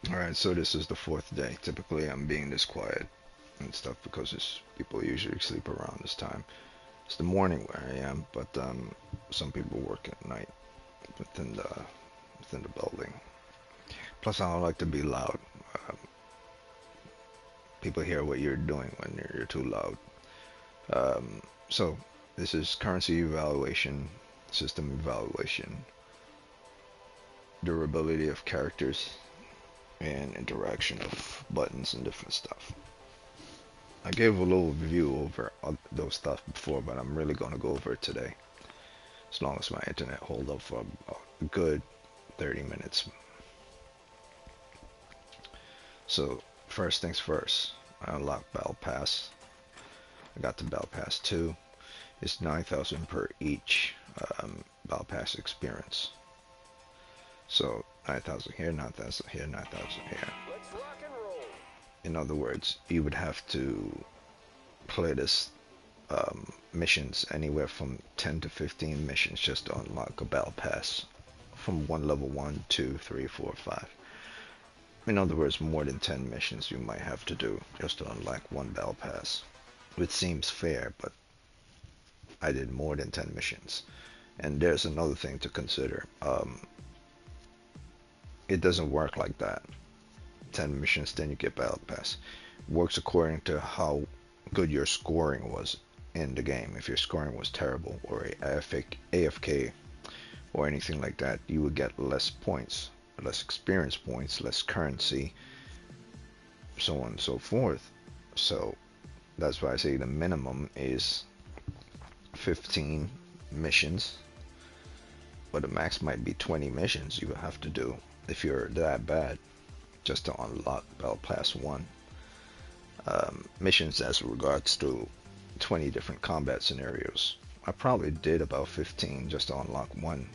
Alright, so this is the fourth day. Typically, I'm being this quiet and stuff because it's, people usually sleep around this time. It's the morning where I am, but some people work at night within the within the building. Plus, I don't like to be loud. Um, People hear what you're doing when you're too loud. So this is currency evaluation, system evaluation, durability of characters, and interaction of buttons and different stuff. I gave a little review over those stuff before, but I'm really going to go over it today, as long as my internet hold up for a good 30 minutes. So first things first, I unlocked Battle Pass. I got the Battle Pass 2. It's 9,000 per each Battle Pass experience. So 9,000 here, 9,000 here, 9,000 here. In other words, you would have to play this missions anywhere from 10 to 15 missions just to unlock a battle pass from one level 1, 2, 3, 4, 5. In other words, more than 10 missions you might have to do just to unlock one battle pass. Which seems fair, but I did more than 10 missions. And there's another thing to consider. It doesn't work like that. 10 missions, then you get battle pass. It works according to how good your scoring was in the game. If your scoring was terrible or AFK or anything like that, you would get less points, less experience points, less currency, so on and so forth. So that's why I say the minimum is 15 missions, but the max might be 20 missions you would have to do if you're that bad just to unlock Battle Pass 1. Missions as regards to 20 different combat scenarios. I probably did about 15 just to unlock one.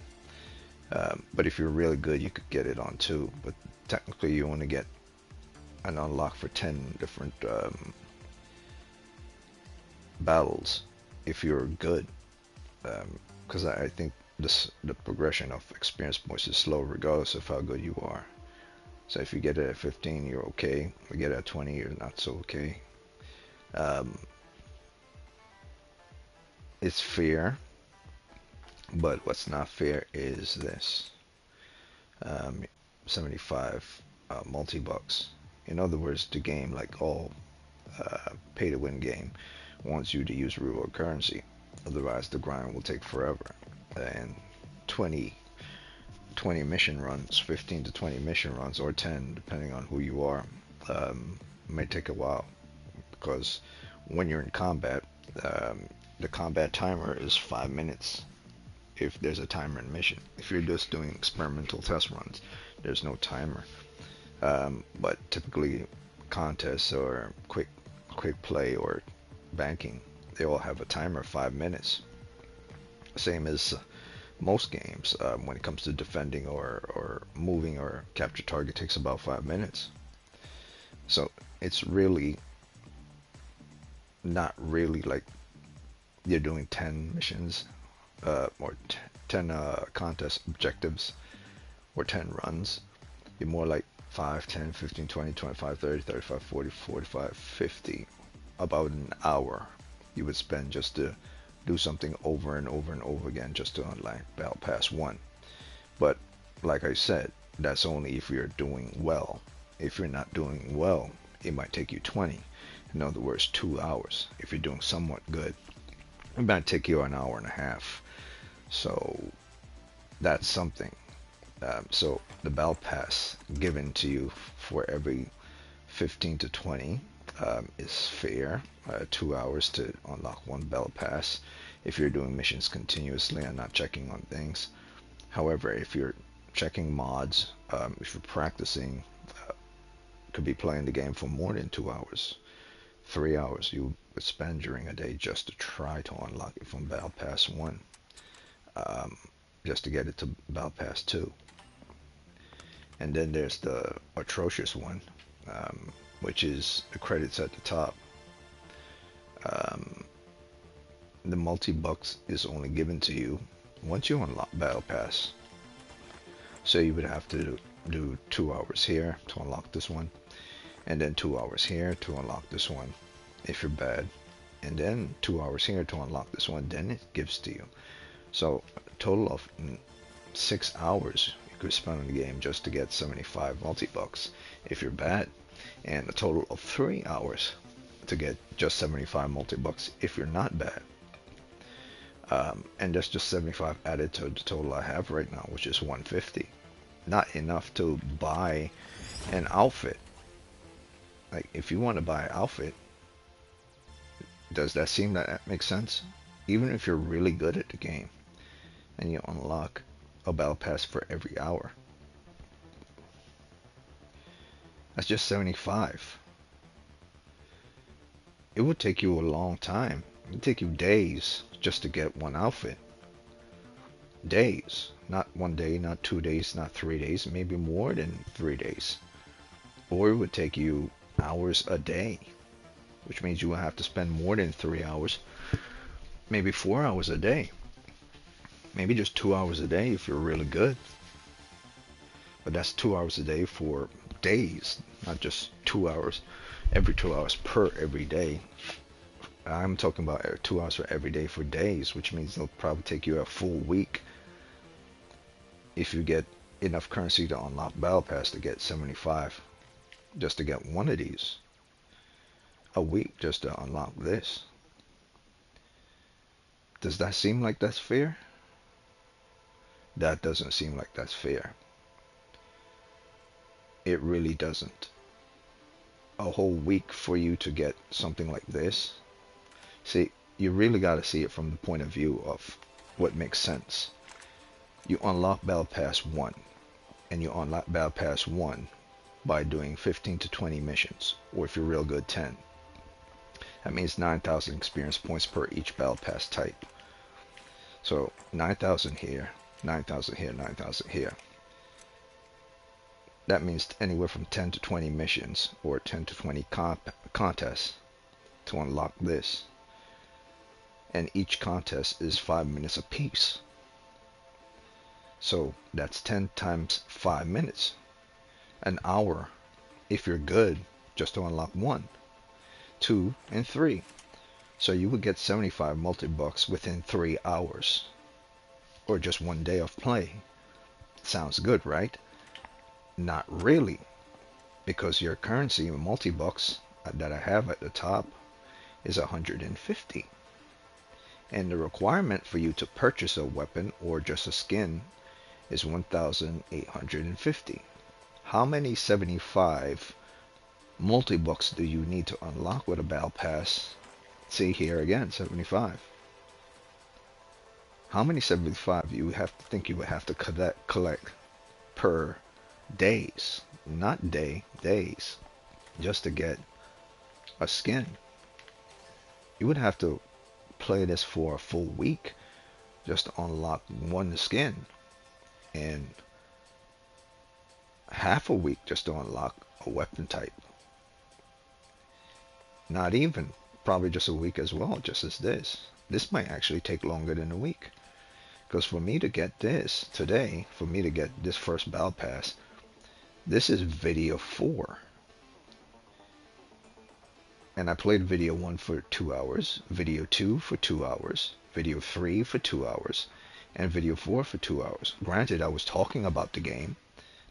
But if you're really good, you could get it on two. But technically, you only get an unlock for 10 different battles if you're good. Because I think the progression of experience points is slow regardless of how good you are. So if you get it at 15, you're okay. If you get it at 20, you're not so okay. It's fair, but what's not fair is this. 75 multi-bucks. In other words, the game, like all pay-to-win game, wants you to use reward currency. Otherwise, the grind will take forever. And 20, 20 mission runs, 15 to 20 mission runs, or 10, depending on who you are, may take a while. Because when you're in combat, the combat timer is 5 minutes if there's a timer in mission. If you're just doing experimental test runs, there's no timer. But typically, contests or quick play or banking, they all have a timer of 5 minutes. Same as most games. When it comes to defending or moving or capture target, takes about 5 minutes. So it's really not really like you're doing 10 missions or 10 contest objectives or 10 runs. You're more like 5, 10, 15, 20, 25, 30, 35, 40, 45, 50. About an hour you would spend just to do something over and over and over again just to unlock Battle Pass 1. But like I said, that's only if you're doing well. If you're not doing well, it might take you 20. In other words, 2 hours. If you're doing somewhat good, it might take you an hour and a half. So that's something. So the Battle Pass given to you for every 15 to 20 is fair. 2 hours to unlock one Battle Pass if you're doing missions continuously and not checking on things. However, if you're checking mods, if you're practicing, could be playing the game for more than 2 hours, 3 hours you would spend during a day just to try to unlock it from Battle Pass 1, just to get it to Battle Pass 2. And then there's the atrocious one, which is the credits at the top. The multi-bucks is only given to you once you unlock Battle Pass. So you would have to do 2 hours here to unlock this one, and then 2 hours here to unlock this one if you're bad, and then 2 hours here to unlock this one, then it gives to you. So a total of 6 hours you could spend on the game just to get 75 multi-bucks if you're bad, and a total of 3 hours to get just 75 multi-bucks if you're not bad. And that's just 75 added to the total I have right now, which is 150. Not enough to buy an outfit. Like, if you want to buy an outfit, does that seem that makes sense? Even if you're really good at the game and you unlock a battle pass for every hour, that's just 75. It would take you a long time. It would take you days just to get one outfit. Days. Not 1 day, not 2 days, not 3 days, maybe more than 3 days. Or it would take you hours a day, which means you will have to spend more than 3 hours, maybe 4 hours a day, maybe just 2 hours a day if you're really good. But that's 2 hours a day for days, not just 2 hours, every 2 hours per every day. I'm talking about 2 hours for every day for days, which means it'll probably take you a full week if you get enough currency to unlock Battle Pass to get 75 just to get one of these. A week just to unlock this. Does that seem like that's fair? That doesn't seem like that's fair. It really doesn't. A whole week for you to get something like this. See, you really got to see it from the point of view of what makes sense. You unlock Battle Pass 1, and you unlock Battle Pass 1 by doing 15 to 20 missions, or if you're real good, 10. That means 9,000 experience points per each Battle Pass type. So 9,000 here, 9,000 here, 9,000 here. That means anywhere from 10 to 20 missions, or 10 to 20 contests to unlock this. And each contest is 5 minutes apiece. So that's 10 times 5 minutes. An hour, if you're good, just to unlock 1, 2, and 3. So you would get 75 multi-bucks within 3 hours. Or just 1 day of play. Sounds good, right? Not really. Because your currency in multi-bucks that I have at the top is 150. And the requirement for you to purchase a weapon or just a skin is 1,850. How many 75 multi-bucks do you need to unlock with a battle pass? See here again, 75. How many 75 you have to think you would have to collect per days? Not days. Just to get a skin. You would have to play this for a full week just to unlock one skin, and half a week just to unlock a weapon type. Not even, probably just a week as well, just as this. This might actually take longer than a week, because for me to get this today, for me to get this first battle pass, this is video 4. And I played video 1 for 2 hours, video 2 for 2 hours, video 3 for 2 hours, and video 4 for 2 hours. Granted, I was talking about the game,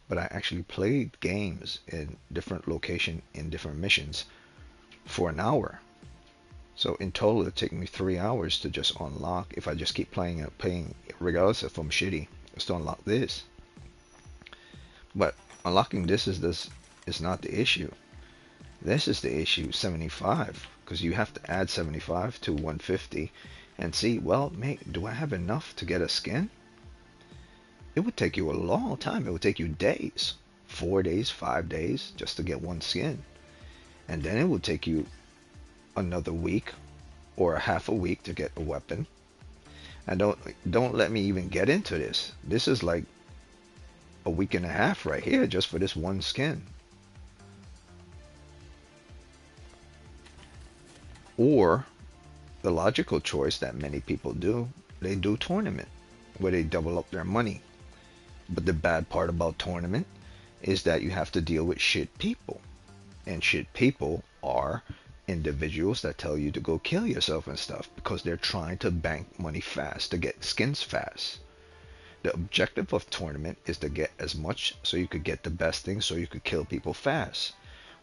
but I actually played games in different location, in different missions, for an hour. So in total, it took me 3 hours to just unlock, if I just keep playing regardless if I'm shitty, just to unlock this. But unlocking this is not the issue. This is the issue, 75, because you have to add 75 to 150 and see, well, mate, do I have enough to get a skin? It would take you a long time. It would take you days, 4 days, 5 days, just to get one skin. And then it would take you another week or a half a week to get a weapon. And don't let me even get into this. This is like a week and a half right here just for this one skin. Or the logical choice that many people do, they do tournament where they double up their money. But the bad part about tournament is that you have to deal with shit people. And shit people are individuals that tell you to go kill yourself and stuff because they're trying to bank money fast to get skins fast. The objective of tournament is to get as much so you could get the best thing so you could kill people fast.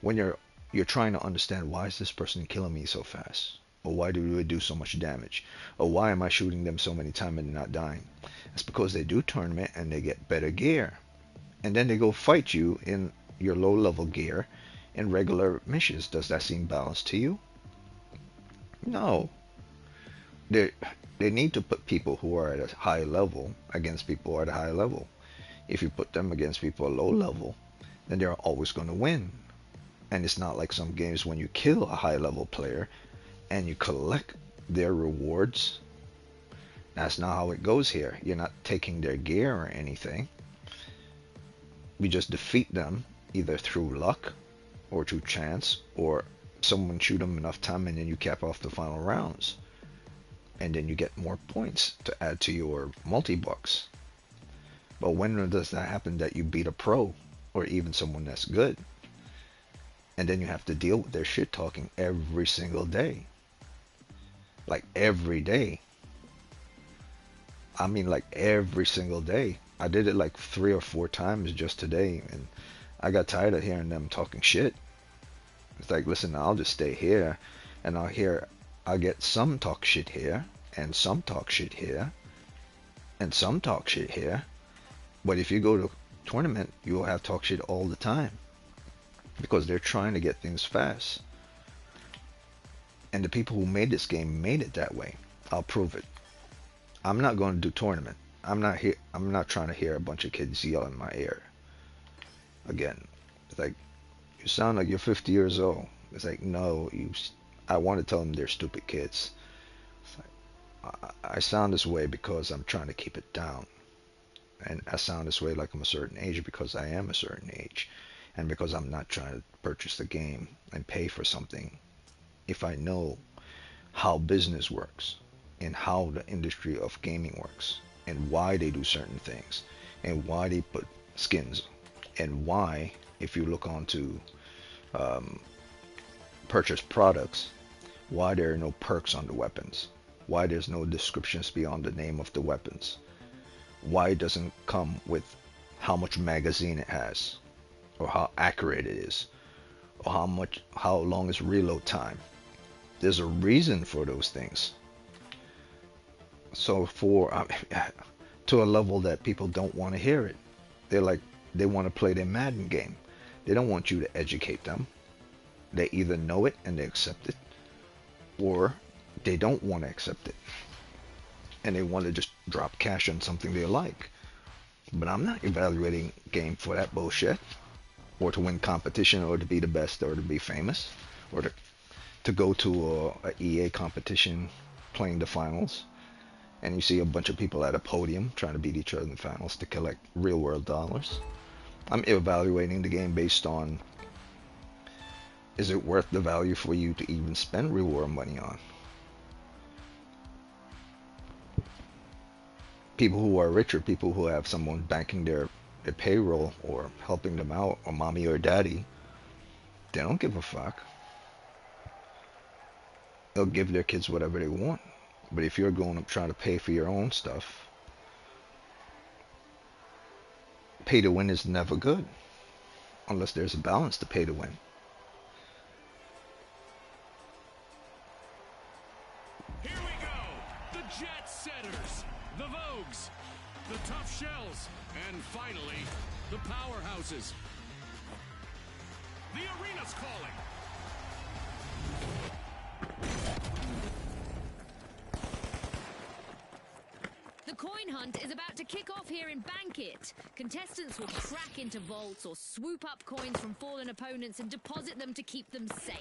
When you're trying to understand, why is this person killing me so fast? Or why do they do so much damage? Or why am I shooting them so many times and not dying? It's because they do tournament and they get better gear. And then they go fight you in your low level gear in regular missions. Does that seem balanced to you? No. They they need to put people who are at a high level against people who are at a high level. If you put them against people at low level, then they're always going to win. And it's not like some games when you kill a high level player and you collect their rewards. That's not how it goes here. You're not taking their gear or anything. You just defeat them either through luck or through chance, or someone shoot them enough time and then you cap off the final rounds. And then you get more points to add to your multi-bucks. But when does that happen that you beat a pro or even someone that's good? And then you have to deal with their shit talking every single day. Like every day. I mean like every single day. I did it like 3 or 4 times just today, and I got tired of hearing them talking shit. It's like, listen, I'll just stay here and I'll get some talk shit here and some talk shit here and some talk shit here. But if you go to a tournament, you'll have talk shit all the time because they're trying to get things fast. And the people who made this game made it that way. I'll prove it. I'm not going to do tournament. I'm not trying to hear a bunch of kids yell in my ear. Again, it's like, you sound like you're 50 years old. It's like, no, I want to tell them they're stupid kids. It's like, I sound this way because I'm trying to keep it down. And I sound this way like I'm a certain age because I am a certain age. And because I'm not trying to purchase the game and pay for something if I know how business works and how the industry of gaming works and why they do certain things and why they put skins and why, if you look onto purchase products, why there are no perks on the weapons, why there's no descriptions beyond the name of the weapons, why it doesn't come with how much magazine it has or how accurate it is or how long is reload time. There's a reason for those things. So to a level that people don't want to hear it. They want to play their Madden game. They don't want you to educate them. They either know it and they accept it, or they don't want to accept it. And they want to just drop cash on something they like. But I'm not evaluating game for that bullshit. Or to win competition, or to be the best, or to be famous, or to go to a EA competition playing the finals. And you see a bunch of people at a podium trying to beat each other in the finals to collect real world dollars. I'm evaluating the game based on, is it worth the value for you to even spend real world money on? People who are richer, people who have someone banking their payroll or helping them out, or mommy or daddy, they don't give a fuck. They'll give their kids whatever they want. But if you're going up trying to pay for your own stuff, pay to win is never good unless there's a balance to pay to win. Here we go! The Jet Setters, the Vogues, the Tough Shells, and finally, the Powerhouses. The arena's calling! The coin hunt is about to kick off here in Bankit. Contestants will crack into vaults or swoop up coins from fallen opponents and deposit them to keep them safe.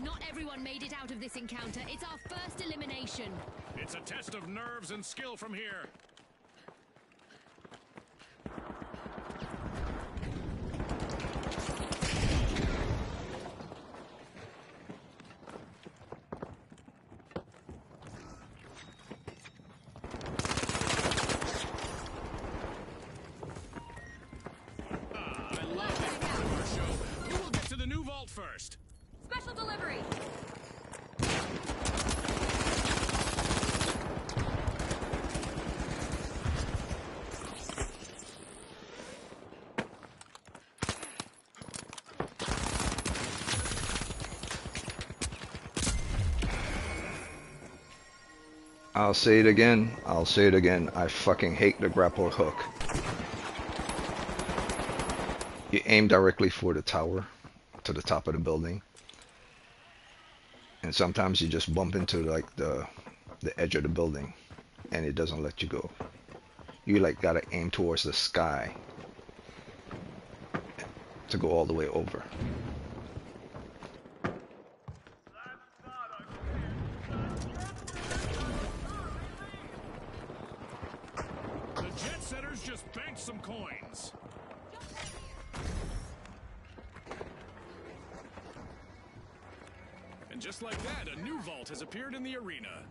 Not everyone made it out of this encounter. It's our first elimination. It's a test of nerves and skill from here. First. Special delivery. I'll say it again. I'll say it again. I fucking hate the grapple hook. You aim directly for the tower, to the top of the building, and sometimes you just bump into like the edge of the building and it doesn't let you go. You like gotta aim towards the sky to go all the way over. The Jet Setters just banked some coins. And just like that, a new vault has appeared in the arena.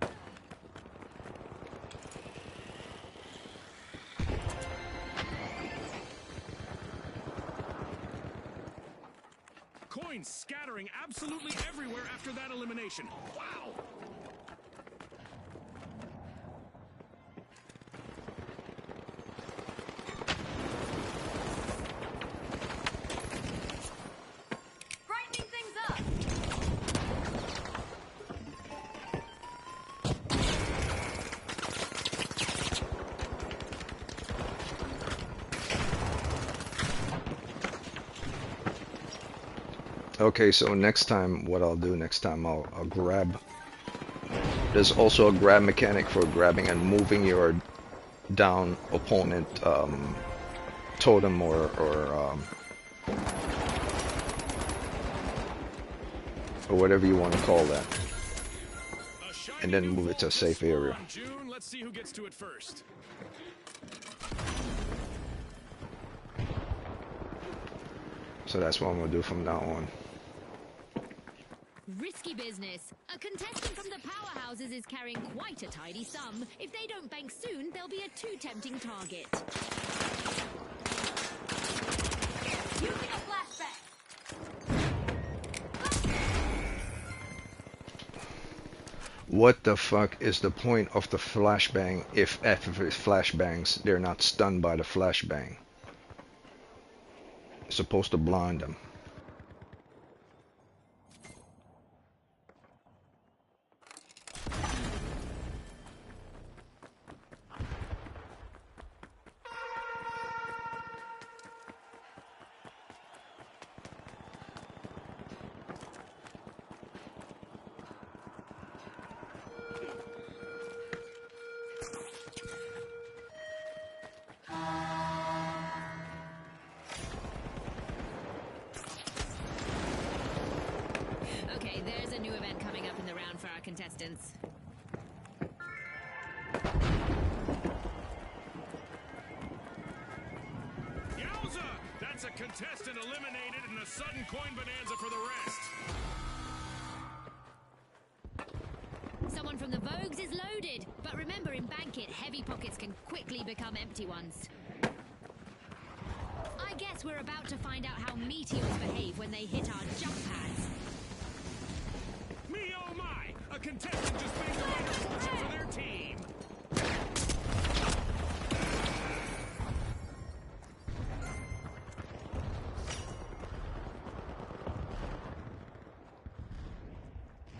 Coins scattering absolutely everywhere after that elimination. Wow! Brightening things up. Okay, so next time, what I'll do next time, I'll grab. There's also a grab mechanic for grabbing and moving your down opponent totem or whatever you want to call that, and then move it to a safe area. June, let's see who gets to it first. So that's what I'm gonna do from now on. Risky business. A contestant from the powerhouses is carrying quite a tidy sum. If they don't bank soon, they'll be a too tempting target. Using a flashback. What the fuck is the point of the flashbang if after it flashbangs they're not stunned by the flashbang? It's supposed to blind them. Okay, there's a new event coming up in the round for our contestants. Yowza! That's a contestant eliminated and a sudden coin bonanza for the rest. Someone from the Vogues is loaded, but remember in Bankit, heavy pockets can quickly become empty ones. I guess we're about to find out how meteors behave when they hit our jump pads. Me oh my! A contestant just made the winner fortune for their team.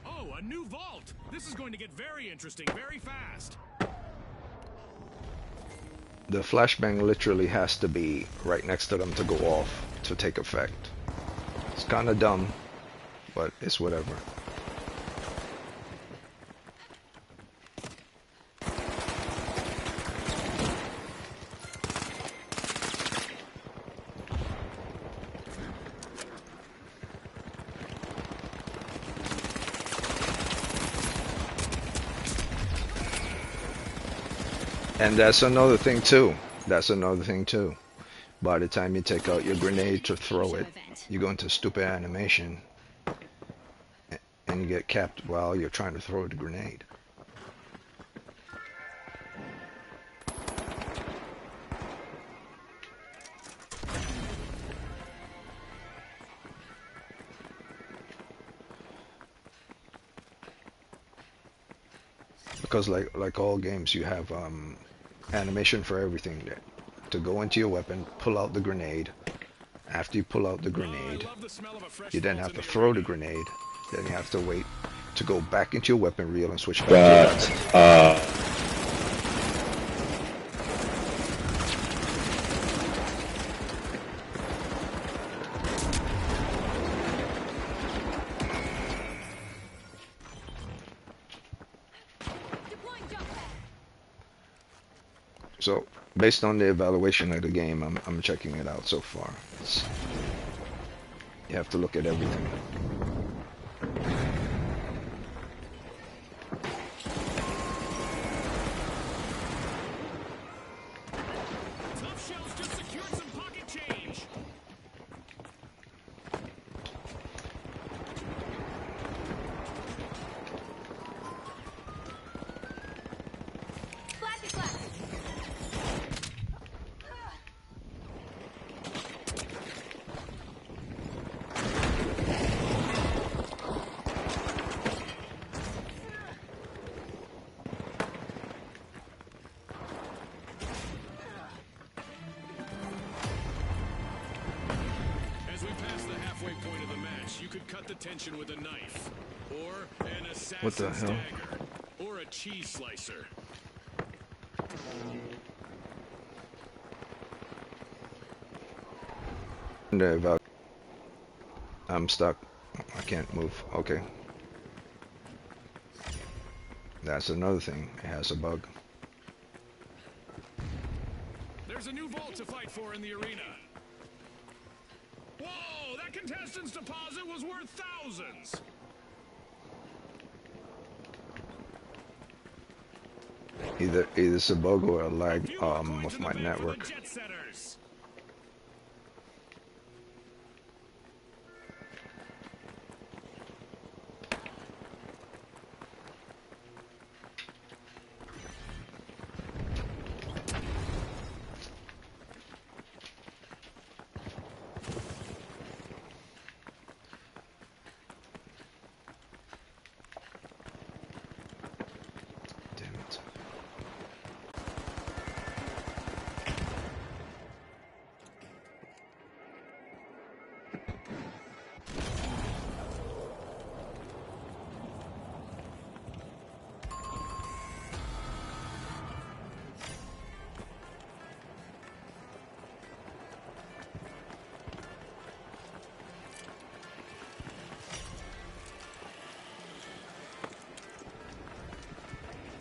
Oh, a new vault! This is going to get very interesting very fast. The flashbang literally has to be right next to them to go off to take effect. It's kind of dumb, but it's whatever. And that's another thing too. That's another thing too. By the time you take out your grenade to throw it, you go into stupid animation and you get capped while you're trying to throw the grenade. Because like all games, you have animation for everything. To go into your weapon, pull out the grenade. After you pull out the grenade, you then have to throw the grenade. Then you have to wait to go back into your weapon reel and switch back to your weapon. So, based on the evaluation of the game, I'm checking it out so far. You have to look at everything. Tough Shells just secured some pocket change. As we pass the halfway point of the match, you could cut the tension with a knife, or an assassin's What the hell? dagger, or a cheese slicer. I'm stuck. I can't move. Okay. That's another thing. It has a bug. There's a new vault to fight for in the arena. Whoa, that contestant's deposit was worth thousands. Either it's a bug or a lag Few more coins with in my the bank for the network. Jet Setters. Damn it.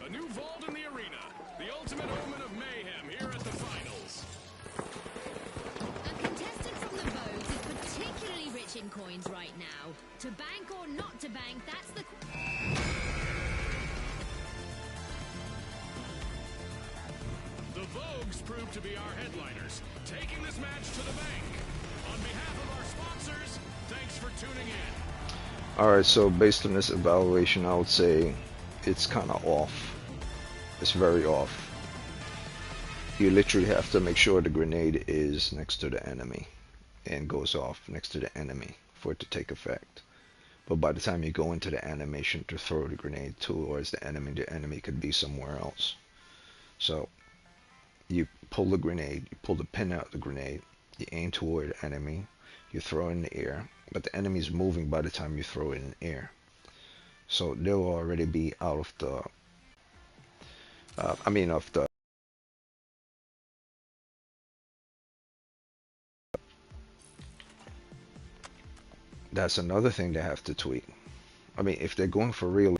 A new vault in the arena. The ultimate omen of mayhem here at the finals. A contestant from the Vogues is particularly rich in coins right now. To bank or not to bank, that's the... The Vogues proved to be our headliners, taking this match to the bank. On behalf of our sponsors, thanks for tuning in. Alright, so based on this evaluation, I would say it's kind of off. It's very off. You literally have to make sure the grenade is next to the enemy and goes off next to the enemy for it to take effect. But by the time you go into the animation to throw the grenade towards the enemy could be somewhere else. So you pull the grenade, you pull the pin out of the grenade, you aim toward the enemy, you throw it in the air, but the enemy is moving by the time you throw it in the air. So they'll already be out of the, of the, that's another thing they have to tweak. I mean, if they're going for real,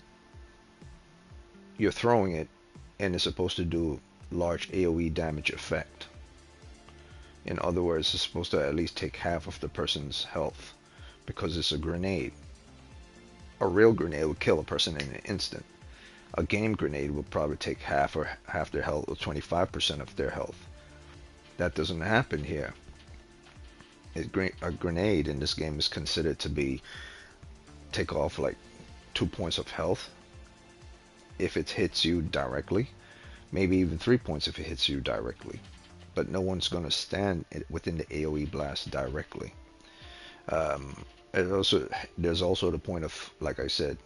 you're throwing it and it's supposed to do large AoE damage effect. In other words, it's supposed to at least take half of the person's health because it's a grenade. A real grenade would kill a person in an instant. A game grenade will probably take half their health or 25% of their health. That doesn't happen here. A grenade in this game is considered to be take off like 2 points of health if it hits you directly, maybe even 3 points if it hits you directly. But no one's going to stand within the AoE blast directly. There's also the point of, like I said,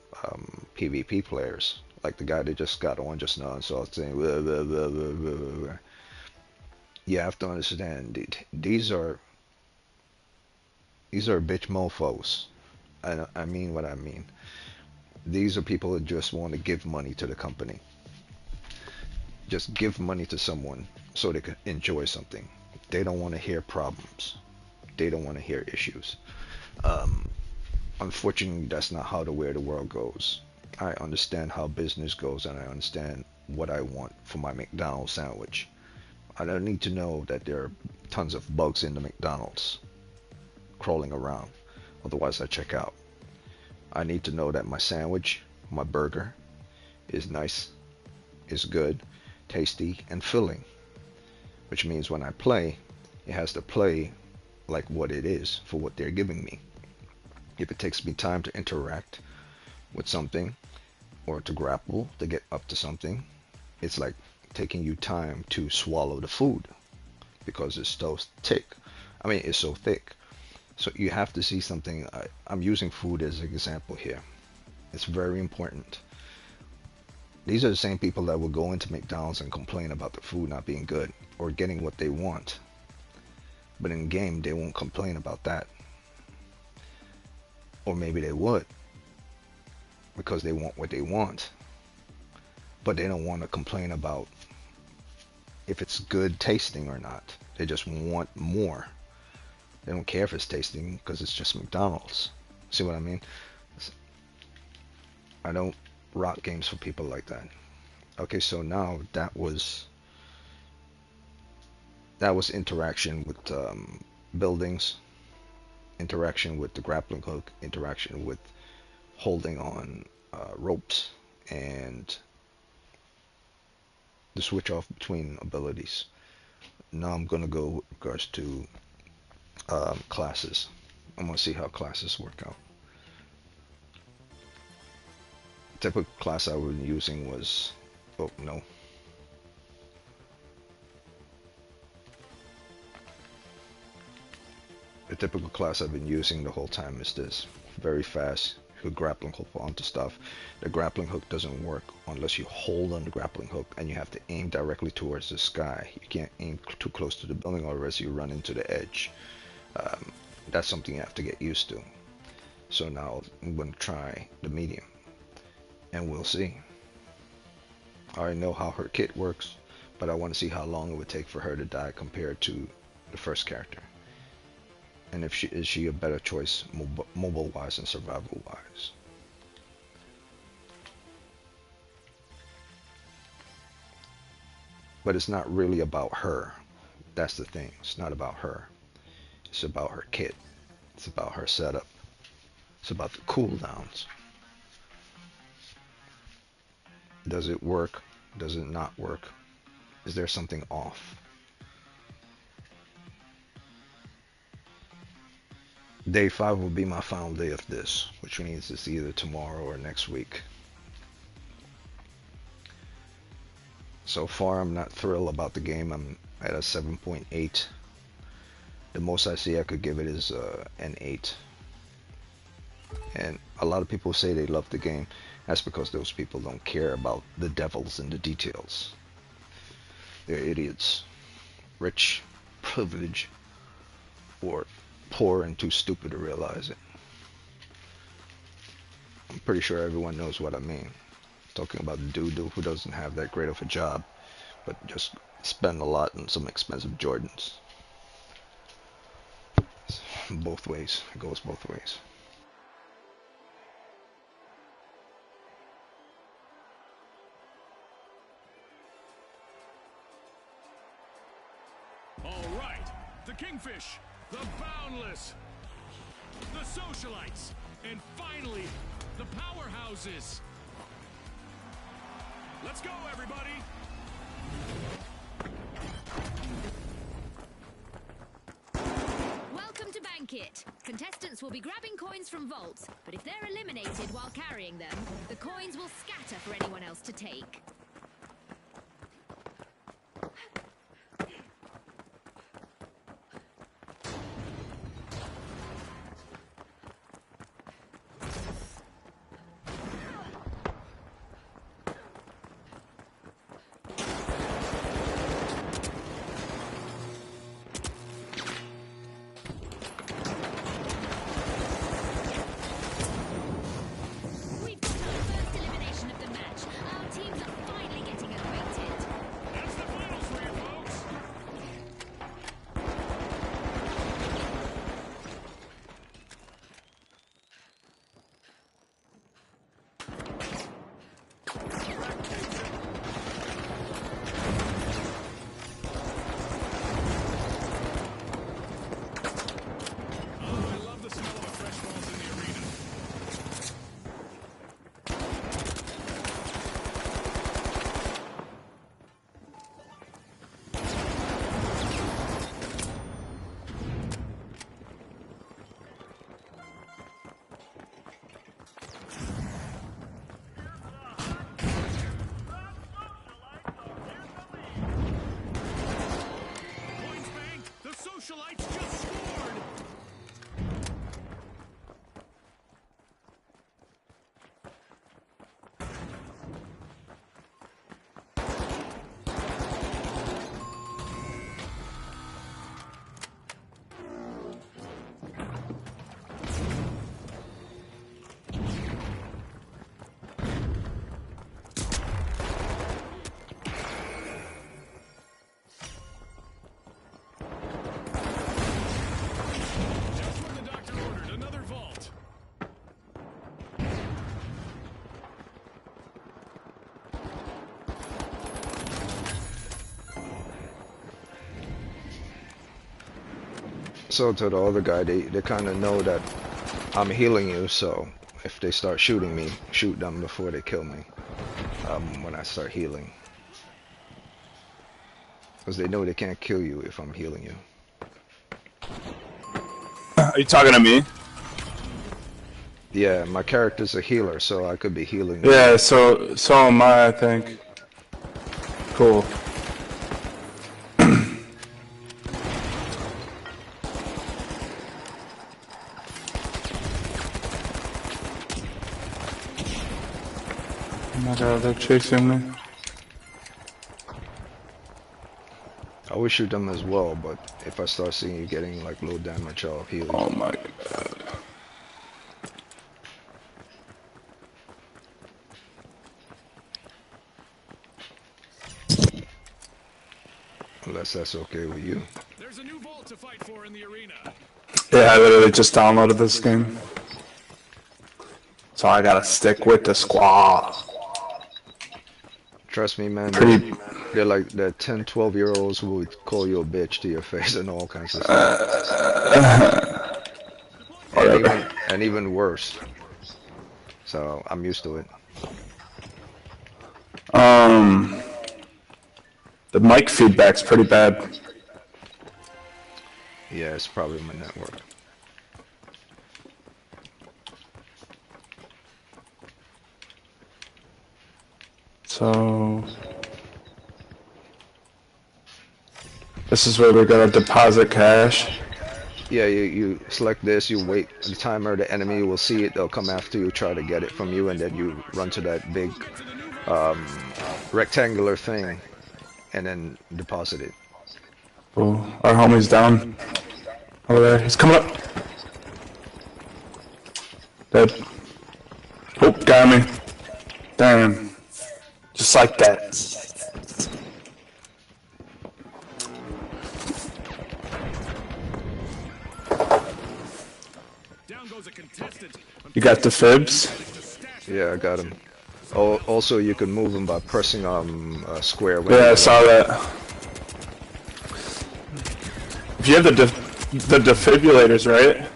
PvP players, like the guy that just got on just now and so I was saying, blah, blah, blah, blah, blah, blah. You have to understand, these are bitch mofos. I mean what I mean. These are people that just want to give money to the company. Just give money to someone so they can enjoy something. They don't want to hear problems. They don't want to hear issues. Unfortunately, that's not how the way the world goes. I understand how business goes, and I understand what I want for my McDonald's sandwich. I don't need to know that there are tons of bugs in the McDonald's crawling around. Otherwise, I check out. I need to know that my sandwich, my burger, is nice, is good, tasty, and filling. Which means when I play, it has to play like what it is for what they're giving me. If it takes me time to interact with something or to grapple to get up to something, it's like taking you time to swallow the food because it's so thick. It's so thick. So you have to see something. I'm using food as an example here. It's very important. These are the same people that will go into McDonald's and complain about the food not being good or getting what they want. But in game, they won't complain about that. Or maybe they would, because they want what they want. But they don't want to complain about if it's good tasting or not. They just want more. They don't care if it's tasting because it's just McDonald's. See what I mean? I don't rock games for people like that. Okay, so now that was interaction with buildings, interaction with the grappling hook, interaction with holding on ropes, and the switch off between abilities. Now I'm gonna go with regards to classes. I'm gonna see how classes work out. The type of class I was using was, oh no. The typical class I've been using the whole time is this. Very fast, you could grappling hook onto stuff. The grappling hook doesn't work unless you hold on the grappling hook and you have to aim directly towards the sky. You can't aim too close to the building or else you run into the edge. That's something you have to get used to. So now I'm going to try the medium and we'll see. I already know how her kit works, but I want to see how long it would take for her to die compared to the first character. And if is she a better choice mobile wise and survival wise. But it's not really about her. That's the thing. It's not about her. It's about her kit. It's about her setup. It's about the cooldowns. Does it work? Does it not work? Is there something off? Day 5 will be my final day of this, which means it's either tomorrow or next week. So far, I'm not thrilled about the game. I'm at a 7.8. The most I see I could give it is an 8. And a lot of people say they love the game. That's because those people don't care about the devils and the details. They're idiots. Rich, privileged, or poor and too stupid to realize it. I'm pretty sure everyone knows what I mean. Talking about the dude who doesn't have that great of a job, but just spend a lot on some expensive Jordans. Both ways. It goes both ways. All right, the Kingfish, the Boundless, the Socialites, and finally, the Powerhouses. Let's go, everybody! Welcome to Bankit. Contestants will be grabbing coins from vaults, but if they're eliminated while carrying them, the coins will scatter for anyone else to take. We've got our first elimination of the match. Our teams are finally getting acquainted. That's the finals for you folks! Oh, I love the smell of a fresh balls in the arena. Points banked! The socialites just scored! Just what the doctor ordered, another vault. So to the other guy, they kind of know that I'm healing you, so if they start shooting me, shoot them before they kill me when I start healing. Because they know they can't kill you if I'm healing you. Are you talking to me? Yeah, my character's a healer, so I could be healing you. Yeah, so am I think. Cool. Oh my god, they're chasing me. I would shoot them as well, but if I start seeing you getting like low damage, I'll heal you. Oh my god. Unless that's okay with you. There's a new vault to fight for in the arena. Yeah, I literally just downloaded this game. So I gotta stick with the squad. Trust me, man. Pretty- They're like the 10, 12-year-olds who would call you a bitch to your face and all kinds of stuff. And even worse. So I'm used to it. The mic feedback's pretty bad. Yeah, it's probably my network. So this is where we're gonna deposit cash. Yeah, you select this, you wait the timer, the enemy will see it, they'll come after you, try to get it from you, and then you run to that big rectangular thing and then deposit it. Oh, our homie's down over there. He's coming up. Dead. Oh, got me. Damn. Just like that. Down goes a contestant. You got the fibs? Yeah, I got him. Oh, also, you can move him by pressing square. Yeah, I saw that. If you have the defibrillators, right?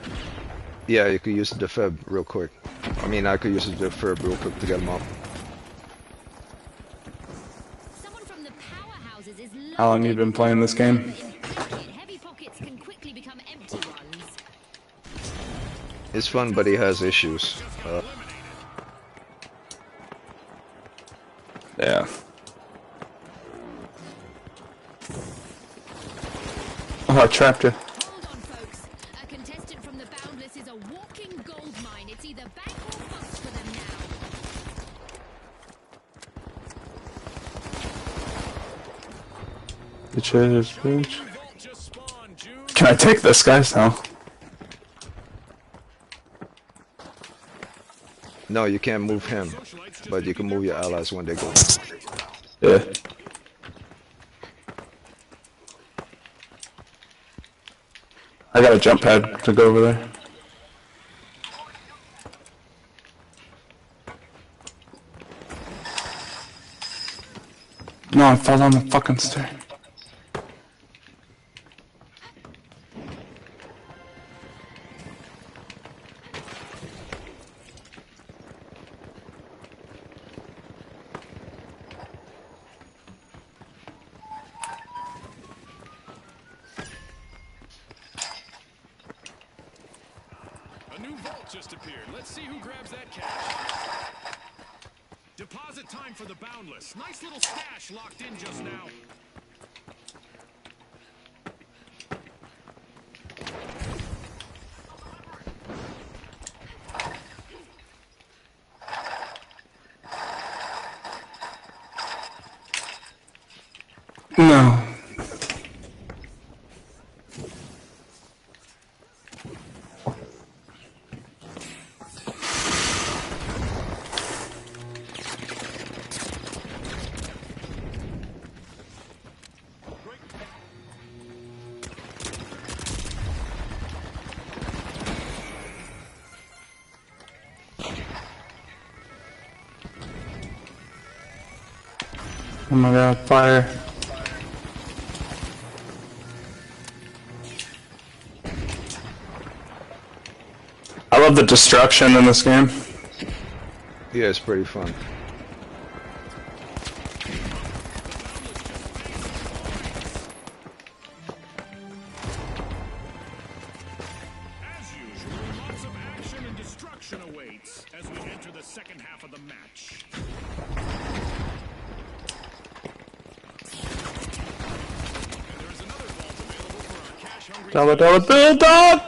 Yeah, you could use the defib real quick. I mean, I could use the defib real quick to get him up. how long you've been playing this game. Heavy pockets can quickly become empty ones. It's fun, but he has issues. Yeah. Oh, I trapped you. Hold on, folks. A contestant from the Boundless is a walking gold mine. It's either bank or bust for them now. Bitches, bitch. Can I take this, guys? No. No, you can't move him, but you can move your allies when they go. Yeah. I got a jump pad to go over there. No, I fell on the fucking stair. A new vault just appeared. Let's see who grabs that cash. Deposit time for the Boundless. Nice little stash locked in just now. No. Oh my god, fire. I love the destruction in this game. Yeah, it's pretty fun. As usual, lots of action and destruction awaits as we enter the second half of the match. And there's another vault available for our cash-hungry... Build dog!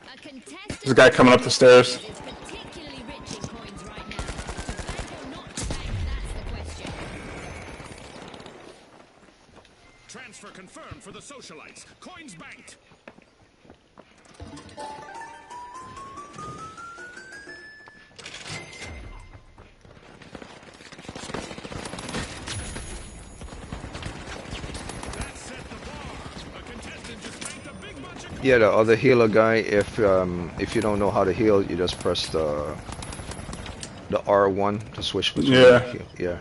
A contestant There's a guy coming up the stairs. is particularly rich in coins right now. To bank or not to bank, that's the question. Transfer confirmed for the socialites. Coins banked. That set the bar. A contestant just banked a big bunch of... Yeah, the other healer guy, if you don't know how to heal, you just press the R1 to switch between. Yeah. Yeah.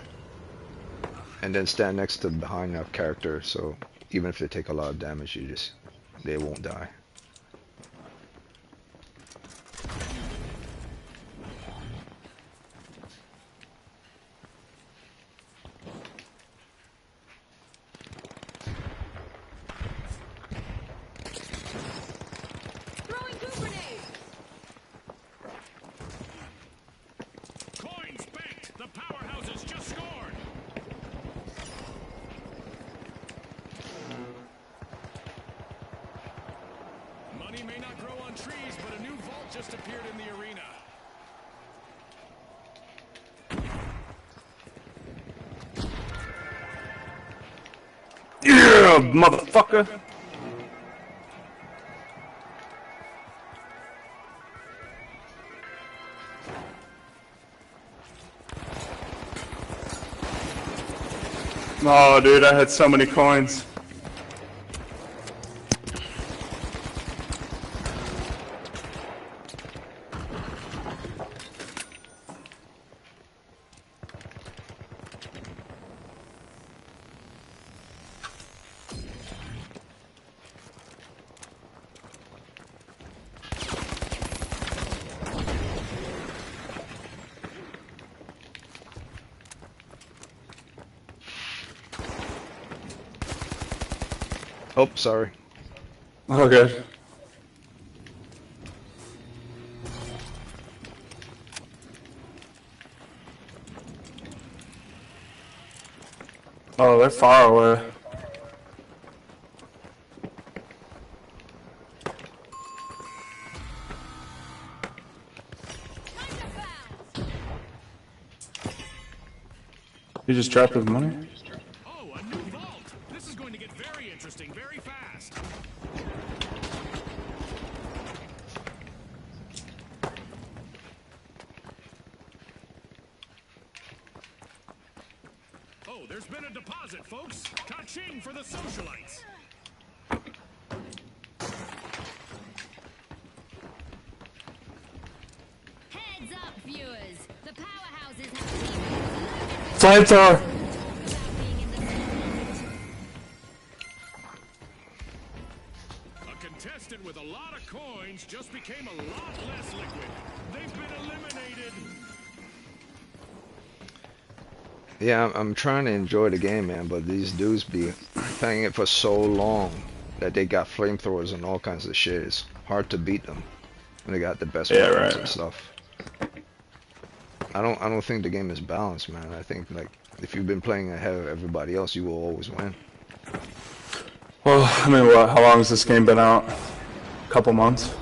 And then stand next to behind that character, so even if they take a lot of damage, they won't die. Throwing goo grenade! Coins banked. The powerhouse has just scored. Money may not grow on trees, but a new vault just appeared in the arena. Yeah, motherfucker! Oh, dude, I had so many coins. Oh, sorry. Oh, good. Oh, they're far away. He just dropped his money? Oh, a new vault! This is going to get very interesting very fast. Oh, there's been a deposit, folks. Ka-ching for the socialites. Heads up, viewers. The powerhouses have Flamethrower! without being in the spotlight. A contestant with a lot of coins just became a lot less liquid. They've been eliminated. Yeah, I'm trying to enjoy the game, man, but these dudes be playing it for so long that they got flamethrowers and all kinds of shit. It's hard to beat them. And they got the best Yeah, weapons right. and stuff. I don't think the game is balanced, man. I think like if you've been playing ahead of everybody else, you will always win. Well, I mean, what? How long has this game been out? A couple months?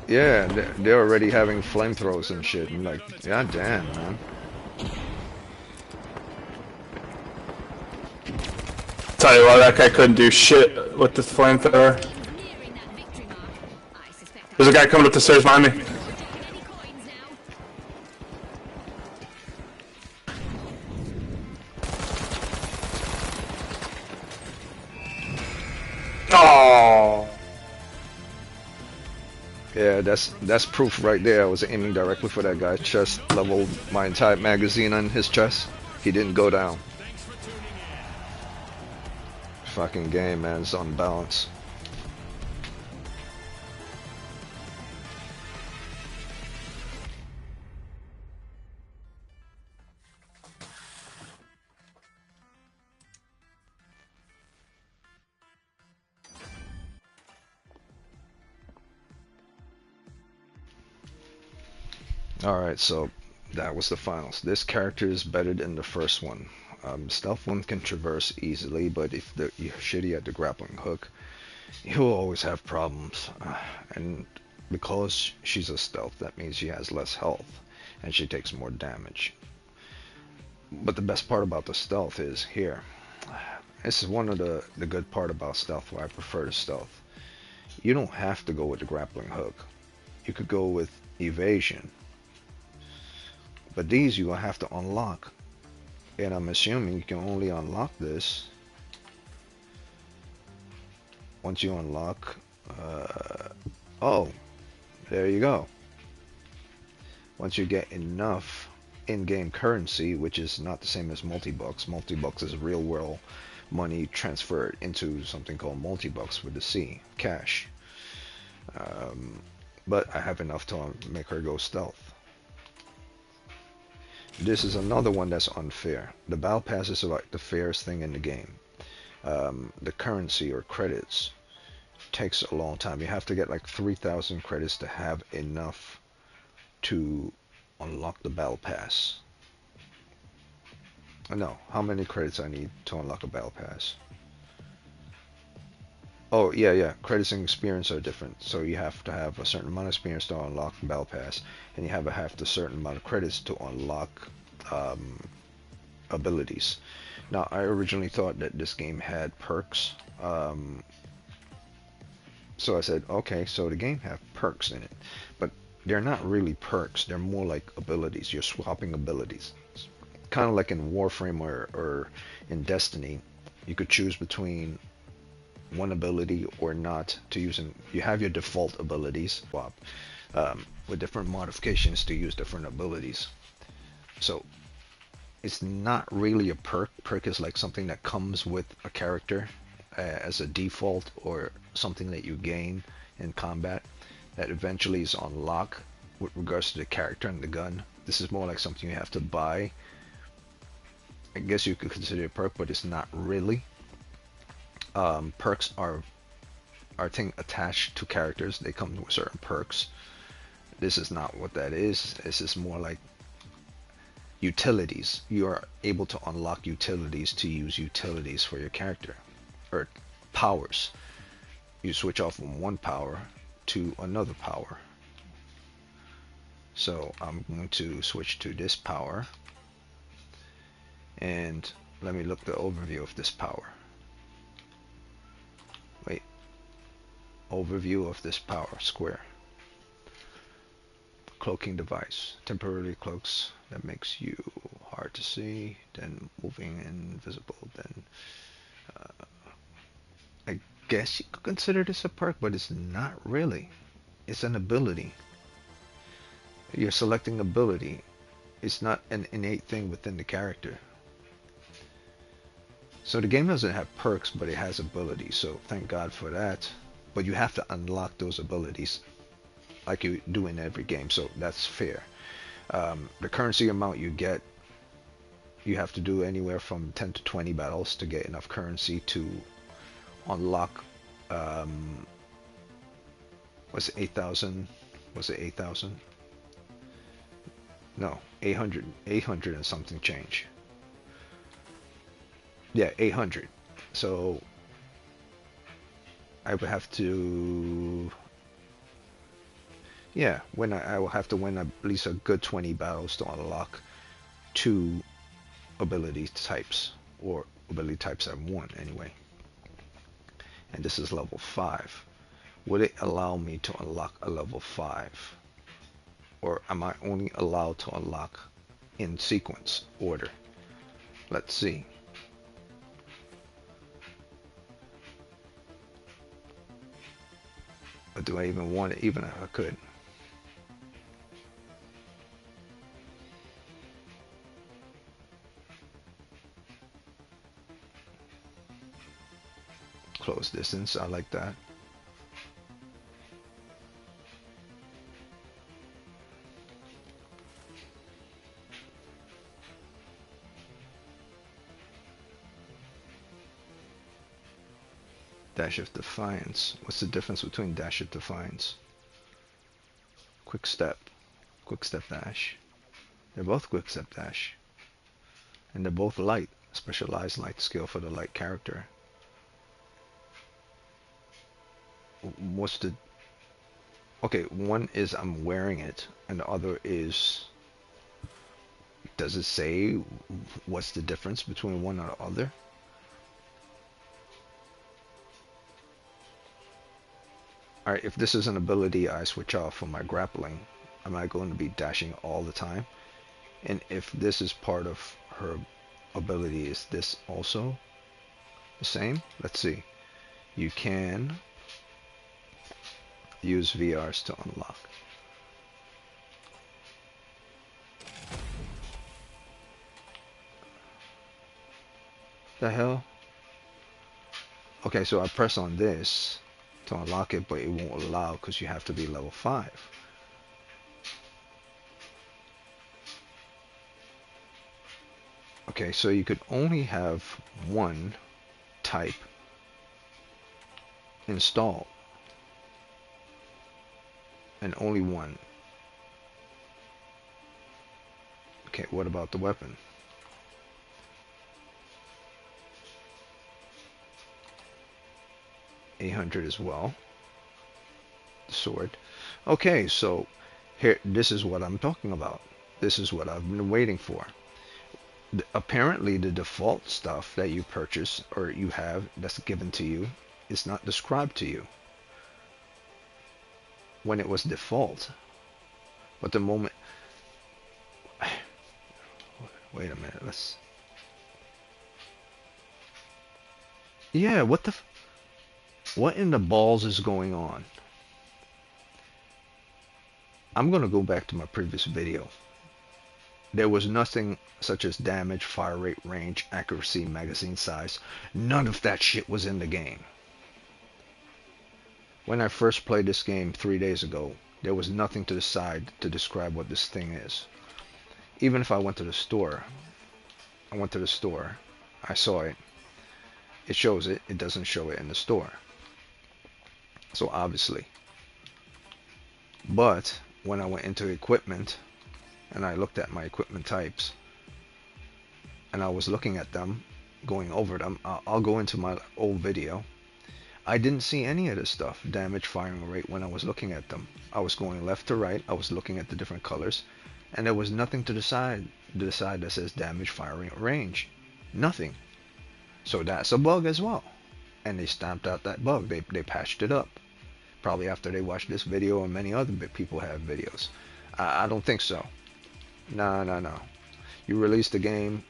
Yeah, they're already having flamethrowers and shit. I'm like, god damn, man. Tell you what, that guy couldn't do shit with this flamethrower. Nearing that victory mark. I suspect There's a guy coming up the stairs behind me. I'm dropping any coins now. Oh. Yeah, that's proof right there. I was aiming directly for that guy's chest, leveled my entire magazine on his chest. He didn't go down. Thanks for tuning in. Fucking game, man. It's unbalanced. Alright, so that was the finals. This character is better than the first one. Stealth one can traverse easily, but if you're shitty at the grappling hook, you'll always have problems. And because she's a stealth, that means she has less health, and she takes more damage. But the best part about the stealth is here. This is one of the good part about stealth, why I prefer the stealth. You don't have to go with the grappling hook. You could go with evasion. But these you will have to unlock. And I'm assuming you can only unlock this once you unlock oh, there you go. Once you get enough in-game currency, which is not the same as multi-bucks. Multi-bucks is real world money transferred into something called multi-bucks with the C, cash. But I have enough to make her go stealth. This is another one that's unfair. The battle pass is like the fairest thing in the game. The currency or credits takes a long time. You have to get like 3,000 credits to have enough to unlock the battle pass. No, how many credits I need to unlock a battle pass? Oh, yeah. Credits and experience are different. So you have to have a certain amount of experience to unlock the battle pass, and you have a certain amount of credits to unlock abilities. Now, I originally thought that this game had perks. So I said, okay, so the game have perks in it. But they're not really perks. They're more like abilities. You're swapping abilities. Kind of like in Warframe or in Destiny. You could choose between one ability or not to use. You have your default abilities swap with different modifications to use different abilities. So it's not really a perk. Perk is like something that comes with a character as a default, or something that you gain in combat that eventually is unlocked with regards to the character and the gun. This is more like something you have to buy. I guess you could consider it a perk, but it's not really. Perks are are things attached to characters. They come with certain perks. This is not what that is. This is more like utilities. You are able to unlock utilities to use utilities for your character, or powers. You switch off from one power to another power. So I'm going to switch to this power, and let me look the overview of this power. Wait, overview of this power square. Cloaking device temporarily cloaks, that makes you hard to see, then moving invisible, then I guess you could consider this a perk, but it's not really. It's an ability. You're selecting ability. It's not an innate thing within the character. So the game doesn't have perks, but it has abilities, so thank God for that. But you have to unlock those abilities like you do in every game, so that's fair. The currency amount you get, you have to do anywhere from 10 to 20 battles to get enough currency to unlock, was it 8,000? Was it 8,000? No, 800 and something change. Yeah, 800. So I would have to, yeah, when I will have to win at least a good 20 battles to unlock 2 ability types, or ability types at 1 anyway. And this is level 5. Would it allow me to unlock a level 5? Or am I only allowed to unlock in sequence order? Let's see. But do I even want it, even if I could? Close distance, I like that. Dash of Defiance. What's the difference between Dash of Defiance? Quick Step Dash. They're both Quick Step Dash. And they're both light. Specialized light skill for the light character. What's the... Okay, one is I'm wearing it, and the other is... Does it say what's the difference between one and the other? Alright, if this is an ability I switch off for my grappling, am I going to be dashing all the time? And if this is part of her ability, is this also the same? Let's see. You can use VRs to unlock. The hell? Okay, so I press on this to unlock it, but it won't allow because you have to be level 5. Okay, so you could only have one type installed, and only one. Okay, what about the weapon? $800 as well. The sword. Okay, so here, this is what I'm talking about. This is what I've been waiting for. Apparently the default stuff that you purchase or you have that's given to you is not described to you when it was default. But the moment... Wait a minute, let's... Yeah, what the... What in the balls is going on? I'm gonna go back to my previous video. There was nothing such as damage, fire rate, range, accuracy, magazine size. None of that shit was in the game. When I first played this game 3 days ago, there was nothing to the side to describe what this thing is. Even if I went to the store, I saw it. It shows it. It doesn't show it in the store. So obviously. But when I went into equipment and I looked at my equipment types and I was looking at them, going over them, I'll go into my old video. I didn't see any of this stuff, damage, firing rate, when I was looking at them. I was going left to right, I was looking at the different colors, and there was nothing to the side that says damage, firing, range. Nothing. So that's a bug as well. And they stamped out that bug. They patched it up. Probably after they watched this video and many other people have videos. I don't think so. No. You release the game,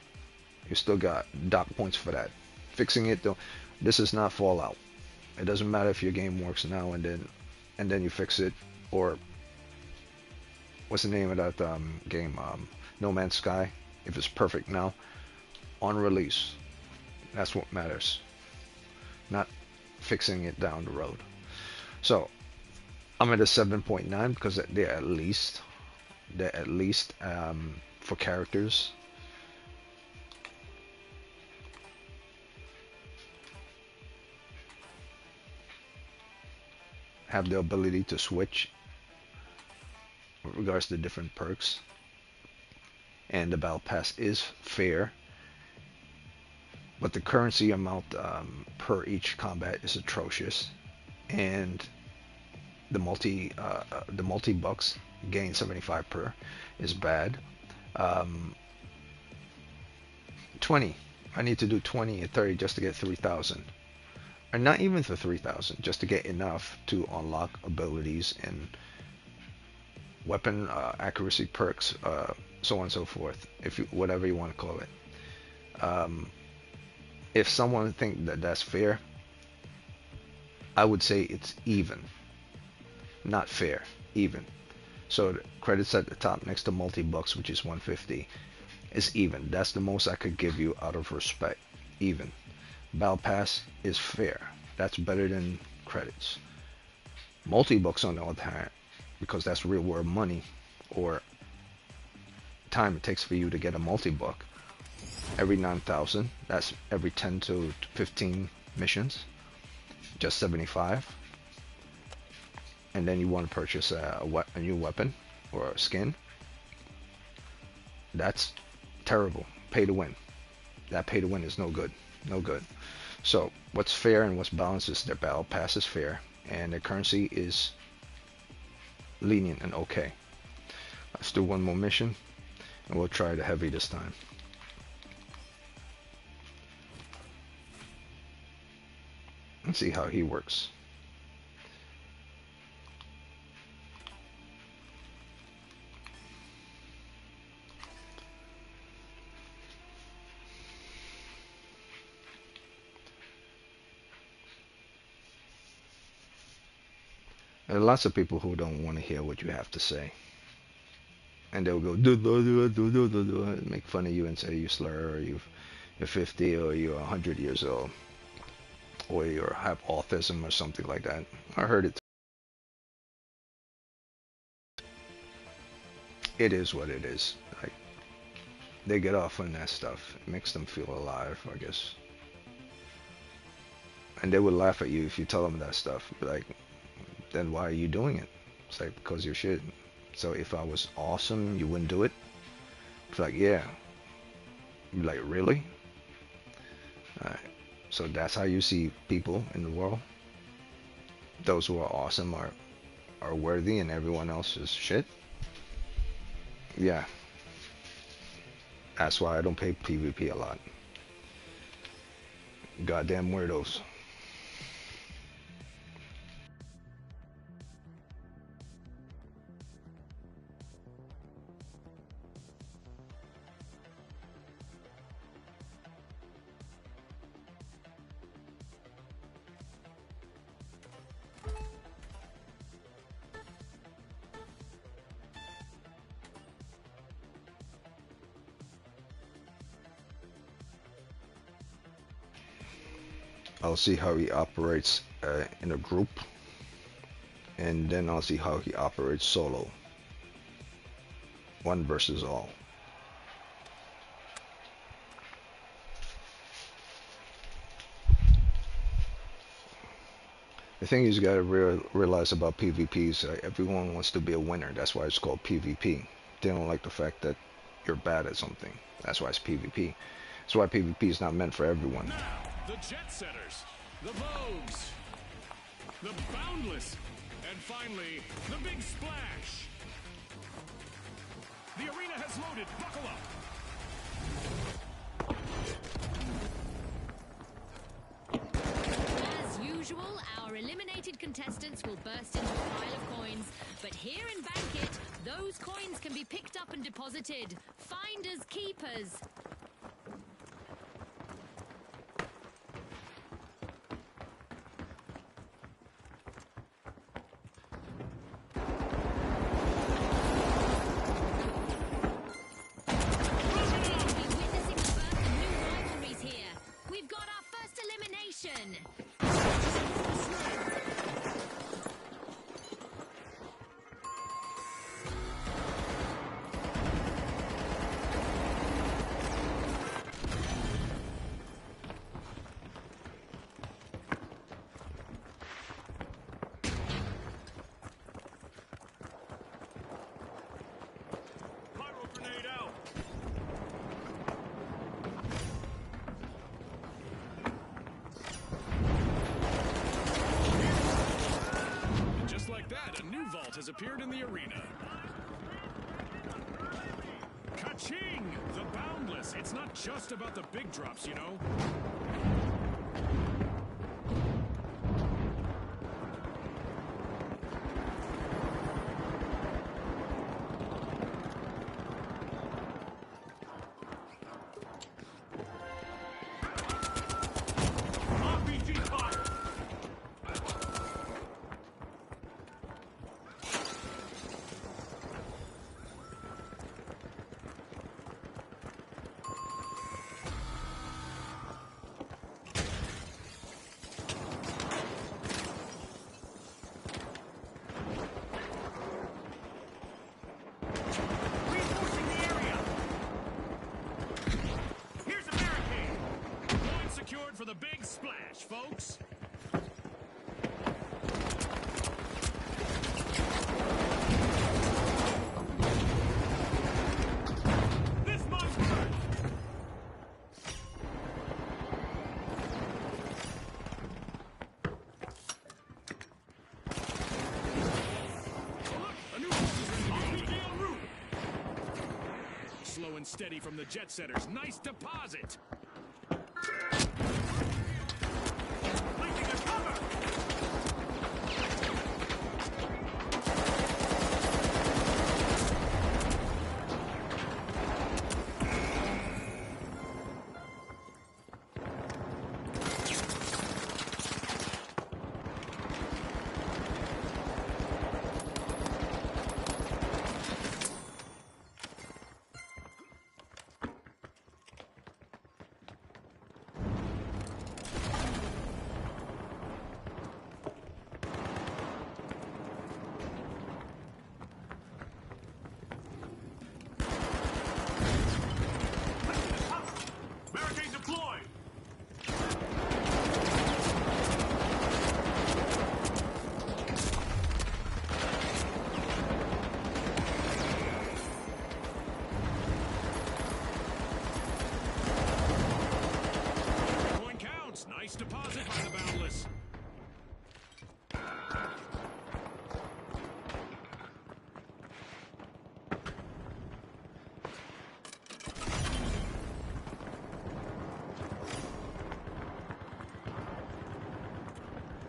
you still got dock points for that. Fixing it though, this is not Fallout. It doesn't matter if your game works now and then you fix it, or what's the name of that game? No Man's Sky. If it's perfect now, on release, that's what matters. Not fixing it down the road. So I'm at a 7.9 because they're at least for characters. Have the ability to switch with regards to different perks, and the battle pass is fair, but the currency amount per each combat is atrocious, and the multi bucks gain 75 per is bad. 20, I need to do 20 and 30 just to get 3,000. Or not even for 3,000, just to get enough to unlock abilities and weapon accuracy perks, so on and so forth, if you, whatever you want to call it. If someone think that that's fair, I would say it's even, not fair, even. So the credits at the top next to multi-bucks, which is 150, is even. That's the most I could give you out of respect, even. Battle Pass is fair. That's better than credits. Multi-bucks on the other hand, because that's real world money, or time it takes for you to get a multi-buck. Every 9,000, that's every 10 to 15 missions, just 75. And then you want to purchase a new weapon or a skin. That's terrible. Pay to win. That pay to win is no good. No good. So what's fair and what's balanced is their battle pass is fair and their currency is lenient and okay. Let's do one more mission and we'll try the heavy this time. Let's see how he works. There are lots of people who don't want to hear what you have to say. And they'll go, make fun of you and say you slur, or you're 50, or you're 100 years old, or you have autism or something like that. I heard it. It is what it is. Like, they get off on that stuff. It makes them feel alive, I guess. And they would laugh at you if you tell them that stuff. Be like, then why are you doing it? It's like, because you're shit. So if I was awesome, you wouldn't do it? It's like, yeah. Be like, really? Alright. So that's how you see people in the world. Those who are awesome are worthy and everyone else is shit. Yeah. That's why I don't play PvP a lot. Goddamn weirdos. I'll see how he operates in a group, and then I'll see how he operates solo. One versus all. The thing is, you gotta realize about PvPs, everyone wants to be a winner. That's why it's called PvP. They don't like the fact that you're bad at something. That's why it's PvP. That's why PvP is not meant for everyone. Now, the Jet Setters, the Vogues, the Boundless, and finally, the Big Splash. The arena has loaded. Buckle up. As usual, our eliminated contestants will burst into a pile of coins. But here in Bankit, those coins can be picked up and deposited. Finders keepers. Has appeared in the arena. Ka-ching! The Boundless. It's not just about the big drops, you know. For the Big Splash, folks. This must hurt. Look, a new horse is ready to be en route. Slow and steady from the Jet Setters. Nice deposit. Nice deposit by the Boundless.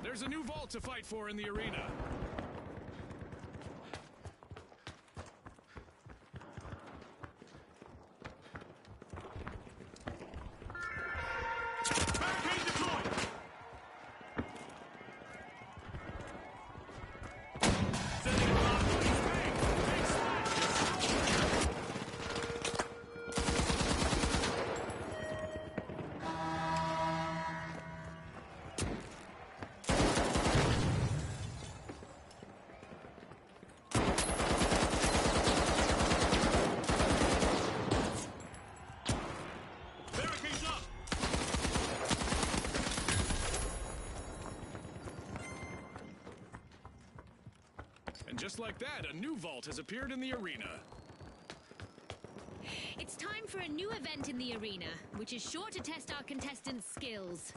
There's a new vault to fight for in the arena. And just like that, a new vault has appeared in the arena. It's time for a new event in the arena, which is sure to test our contestants' skills.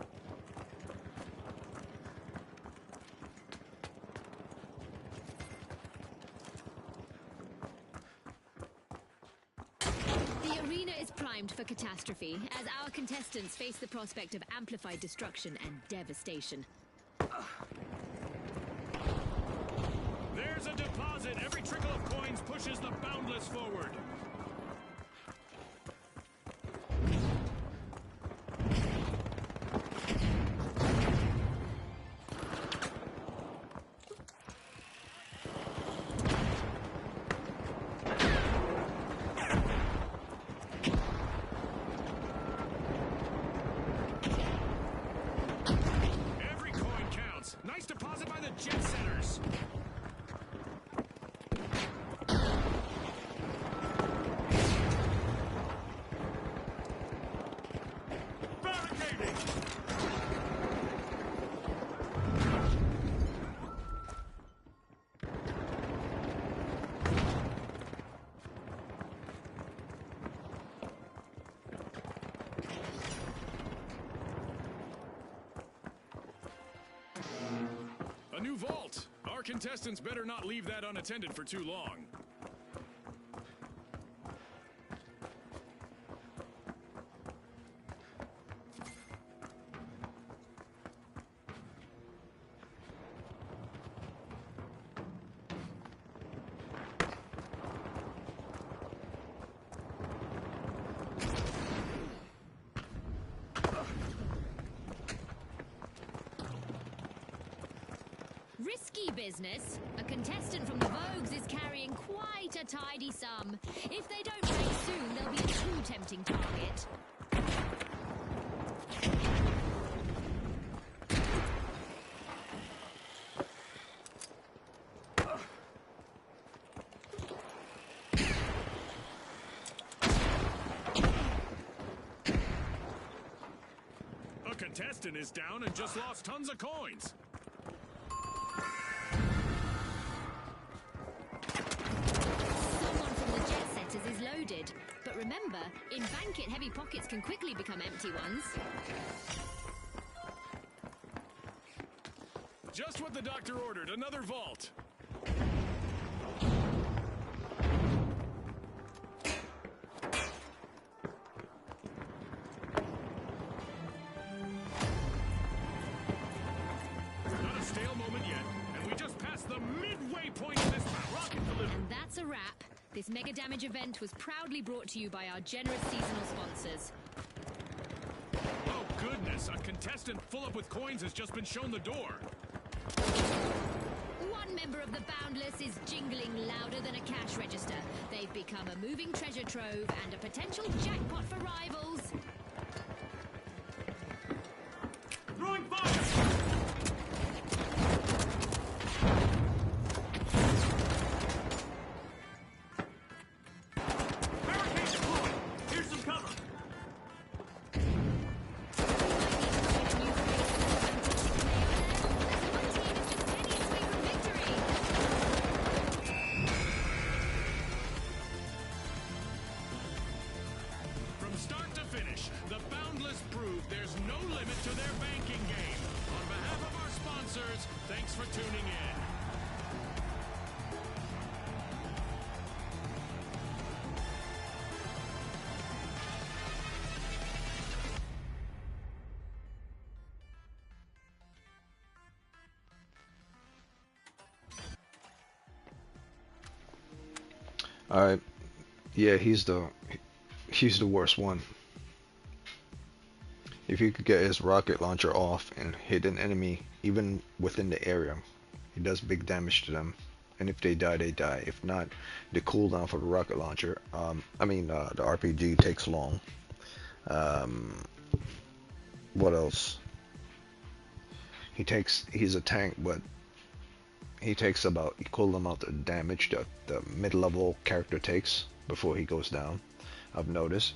The arena is primed for catastrophe, as our contestants face the prospect of amplified destruction and devastation. There's a deposit. Every trickle of coins pushes the Boundless forward. Every coin counts. Nice deposit by the Jet Setters. Barricading! A new vault. Our contestants better not leave that unattended for too long. Risky business. A contestant from the Vogues is carrying quite a tidy sum. If they don't pay soon, they'll be a too tempting target. A contestant is down and just lost tons of coins. Someone from the Jet Setters is loaded. But remember, in Bank It, heavy pockets can quickly become empty ones. Just what the doctor ordered, another vault. Not a stale moment yet, and we just passed the midway point of this rocket delivery. And that's a wrap. This mega damage event was proudly brought to you by our generous seasonal sponsors. Oh goodness, a contestant full up with coins has just been shown the door. One member of the Boundless is jingling louder than a cash register. They've become a moving treasure trove and a potential jackpot for rivals. Throwing fire! Barricade deployed! Here's some cover! From start to finish, the Boundless prove there's no limit to their banking game. On behalf of our sponsors, thanks for tuning in. Alright. Yeah, he's the worst one. If he could get his rocket launcher off and hit an enemy even within the area, he does big damage to them. And if they die, they die. If not, the cooldown for the rocket launcher, the RPG takes long. What else? He's a tank, but he takes about equal amount of damage that the mid-level character takes before he goes down. I've noticed,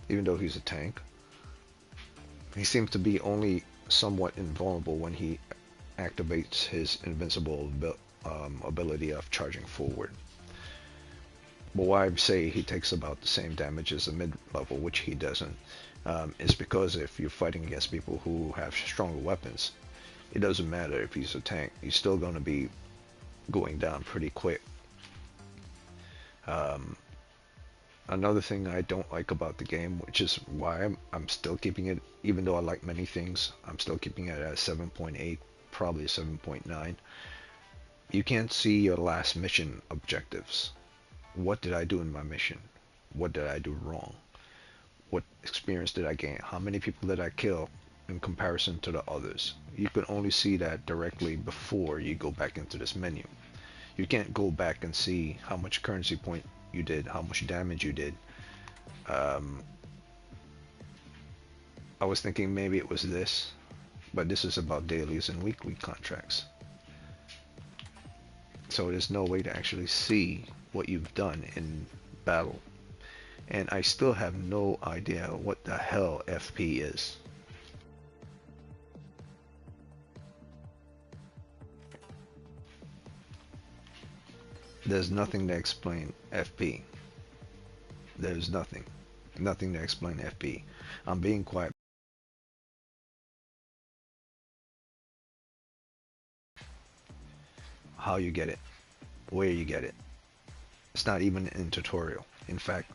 even though he's a tank. He seems to be only somewhat invulnerable when he activates his invincible ability of charging forward. But why I say he takes about the same damage as a mid-level, which he doesn't, is because if you're fighting against people who have stronger weapons, it doesn't matter if he's a tank, he's still going to be going down pretty quick. Another thing I don't like about the game, which is why I'm still keeping it, even though I like many things, I'm still keeping it at 7.8, probably 7.9. You can't see your last mission objectives. What did I do in my mission? What did I do wrong? What experience did I gain? How many people did I kill in comparison to the others? You can only see that directly before you go back into this menu. You can't go back and see how much currency point you did, how much damage you did. I was thinking maybe it was this, but this is about dailies and weekly contracts. So there's no way to actually see what you've done in battle. And I still have no idea what the hell FP is. There's nothing to explain FP. There's nothing to explain FP. I'm being quiet. How you get it, where you get it. It's not even in tutorial. In fact,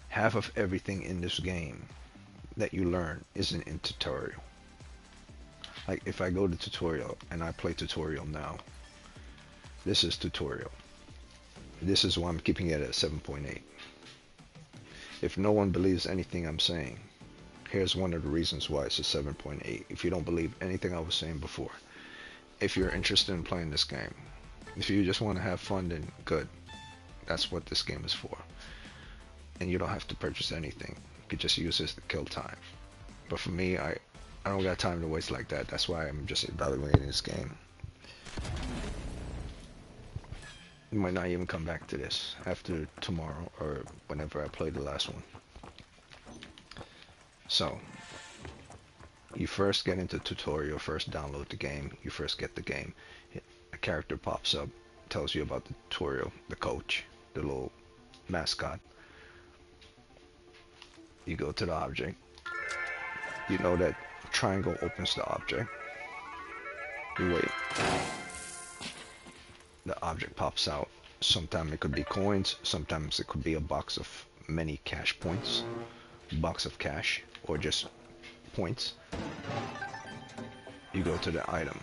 half of everything in this game that you learn isn't in tutorial. Like if I go to tutorial and I play tutorial now, this is tutorial. This is why I'm keeping it at 7.8. If no one believes anything I'm saying, here's one of the reasons why it's a 7.8. If you don't believe anything I was saying before, if you're interested in playing this game, if you just want to have fun, then good. That's what this game is for. And you don't have to purchase anything. You could just use this to kill time. But for me, I don't got time to waste like that. That's why I'm just evaluating this game. You might not even come back to this after tomorrow or whenever I play the last one. So, you first get into tutorial, first download the game, you first get the game. A character pops up, tells you about the tutorial, the coach, the little mascot. You go to the object. You know that triangle opens the object. You wait. The object pops out. Sometimes it could be coins, sometimes it could be a box of many cash points, box of cash, or just points. You go to the item.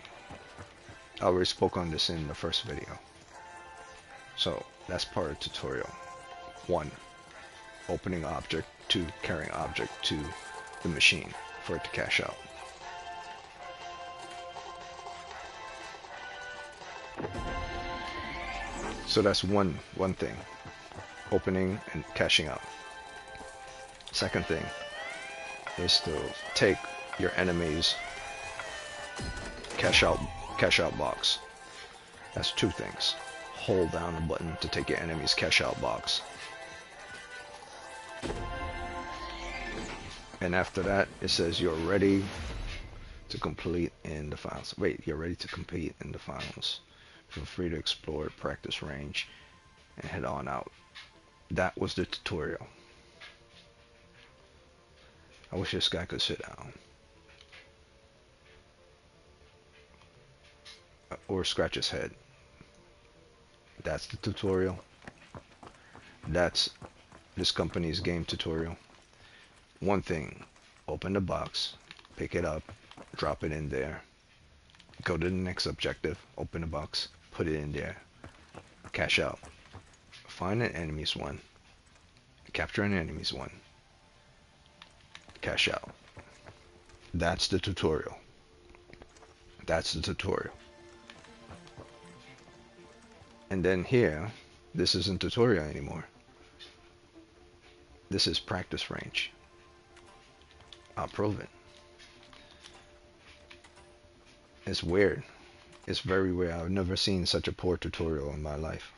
I already spoke on this in the first video. So that's part of the tutorial. 1. Opening object. 2. Carrying object to the machine for it to cash out. So that's one thing. Opening and cashing out. Second thing is to take your enemy's cash out box. That's 2 things. Hold down the button to take your enemy's cash out box. And after that, it says you're ready to complete in the finals. Wait, you're ready to compete in the finals. Feel free to explore practice range and head on out. That was the tutorial. I wish this guy could sit down. Or scratch his head. That's the tutorial. That's this company's game tutorial. One thing, open the box, pick it up, drop it in there. Go to the next objective, open the box, put it in there, cash out. Find an enemy's one, capture an enemy's one, cash out. That's the tutorial. That's the tutorial. And then here, this isn't tutorial anymore. This is practice range. I'll prove it. It's weird. It's very weird. I've never seen such a poor tutorial in my life.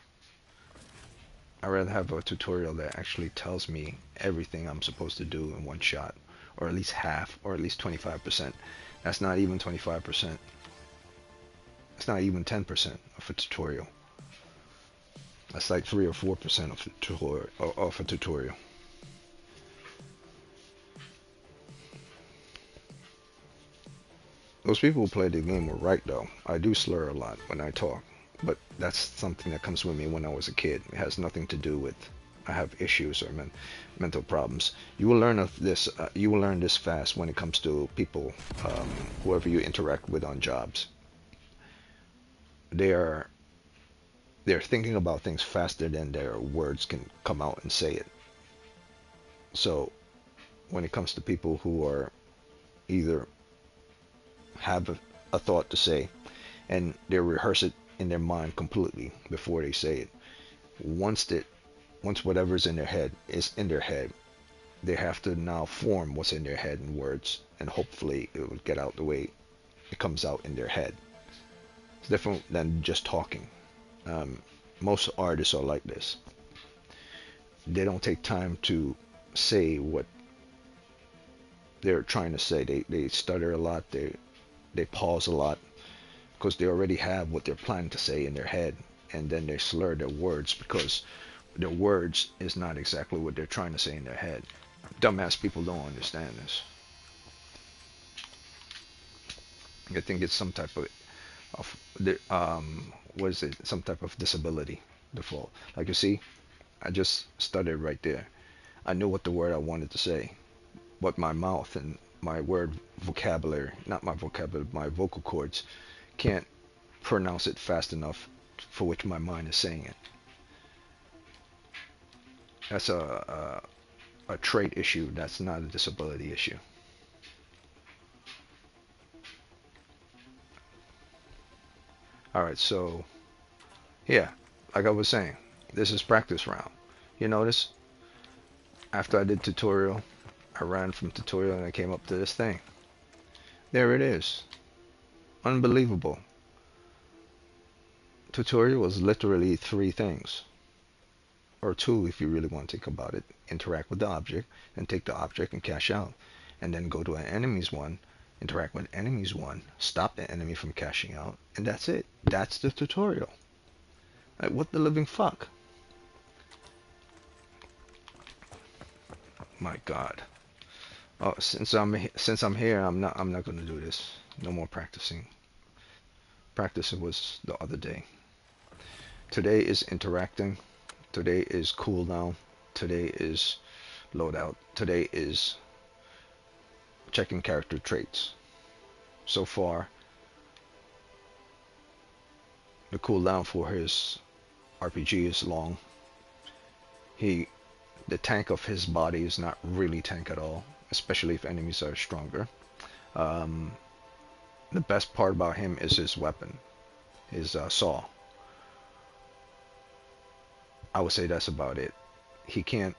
I'd rather have a tutorial that actually tells me everything I'm supposed to do in one shot, or at least half, or at least 25%. That's not even 25%. It's That's not even 10% of a tutorial. That's like 3 or 4% of a tutorial. Those people who played the game were right though. I do slur a lot when I talk, but that's something that comes with me when I was a kid. It has nothing to do with I have issues or mental problems. You will learn of this. You will learn this fast when it comes to people, whoever you interact with on jobs. They're thinking about things faster than their words can come out and say it. So when it comes to people who are either have a thought to say and they rehearse it in their mind completely before they say it, once whatever's in their head is in their head, they have to now form what's in their head in words, and hopefully it will get out the way it comes out in their head. It's different than just talking. Most artists are like this. They don't take time to say what they're trying to say. They stutter a lot. They pause a lot because they already have what they're planning to say in their head, and then they slur their words because their words is not exactly what they're trying to say in their head. Dumbass people don't understand this. I think it's some type of what is it? Some type of disability default. Like you see, I just stuttered right there. I knew what the word I wanted to say, but my mouth and my word vocabulary, not my vocabulary, my vocal cords can't pronounce it fast enough for which my mind is saying it. That's a trait issue. That's not a disability issue. Alright, so yeah, like I was saying, this is practice round. You notice? After I did tutorial, I ran from tutorial and I came up to this thing. There it is. Unbelievable. Tutorial was literally 3 things. Or 2 if you really want to think about it. Interact with the object, and take the object and cash out. And then go to an enemy's one, interact with enemy's one, stop the enemy from cashing out, and that's it. That's the tutorial. Like, what the living fuck? My God. Oh, since I'm here, I'm not gonna do this. No more practicing. Practicing was the other day. Today is interacting. Today is cooldown. Today is loadout. Today is checking character traits. So far, the cooldown for his RPG is long. The tank of his body is not really tank at all, especially if enemies are stronger. The best part about him is his weapon, his saw. I would say that's about it. He can't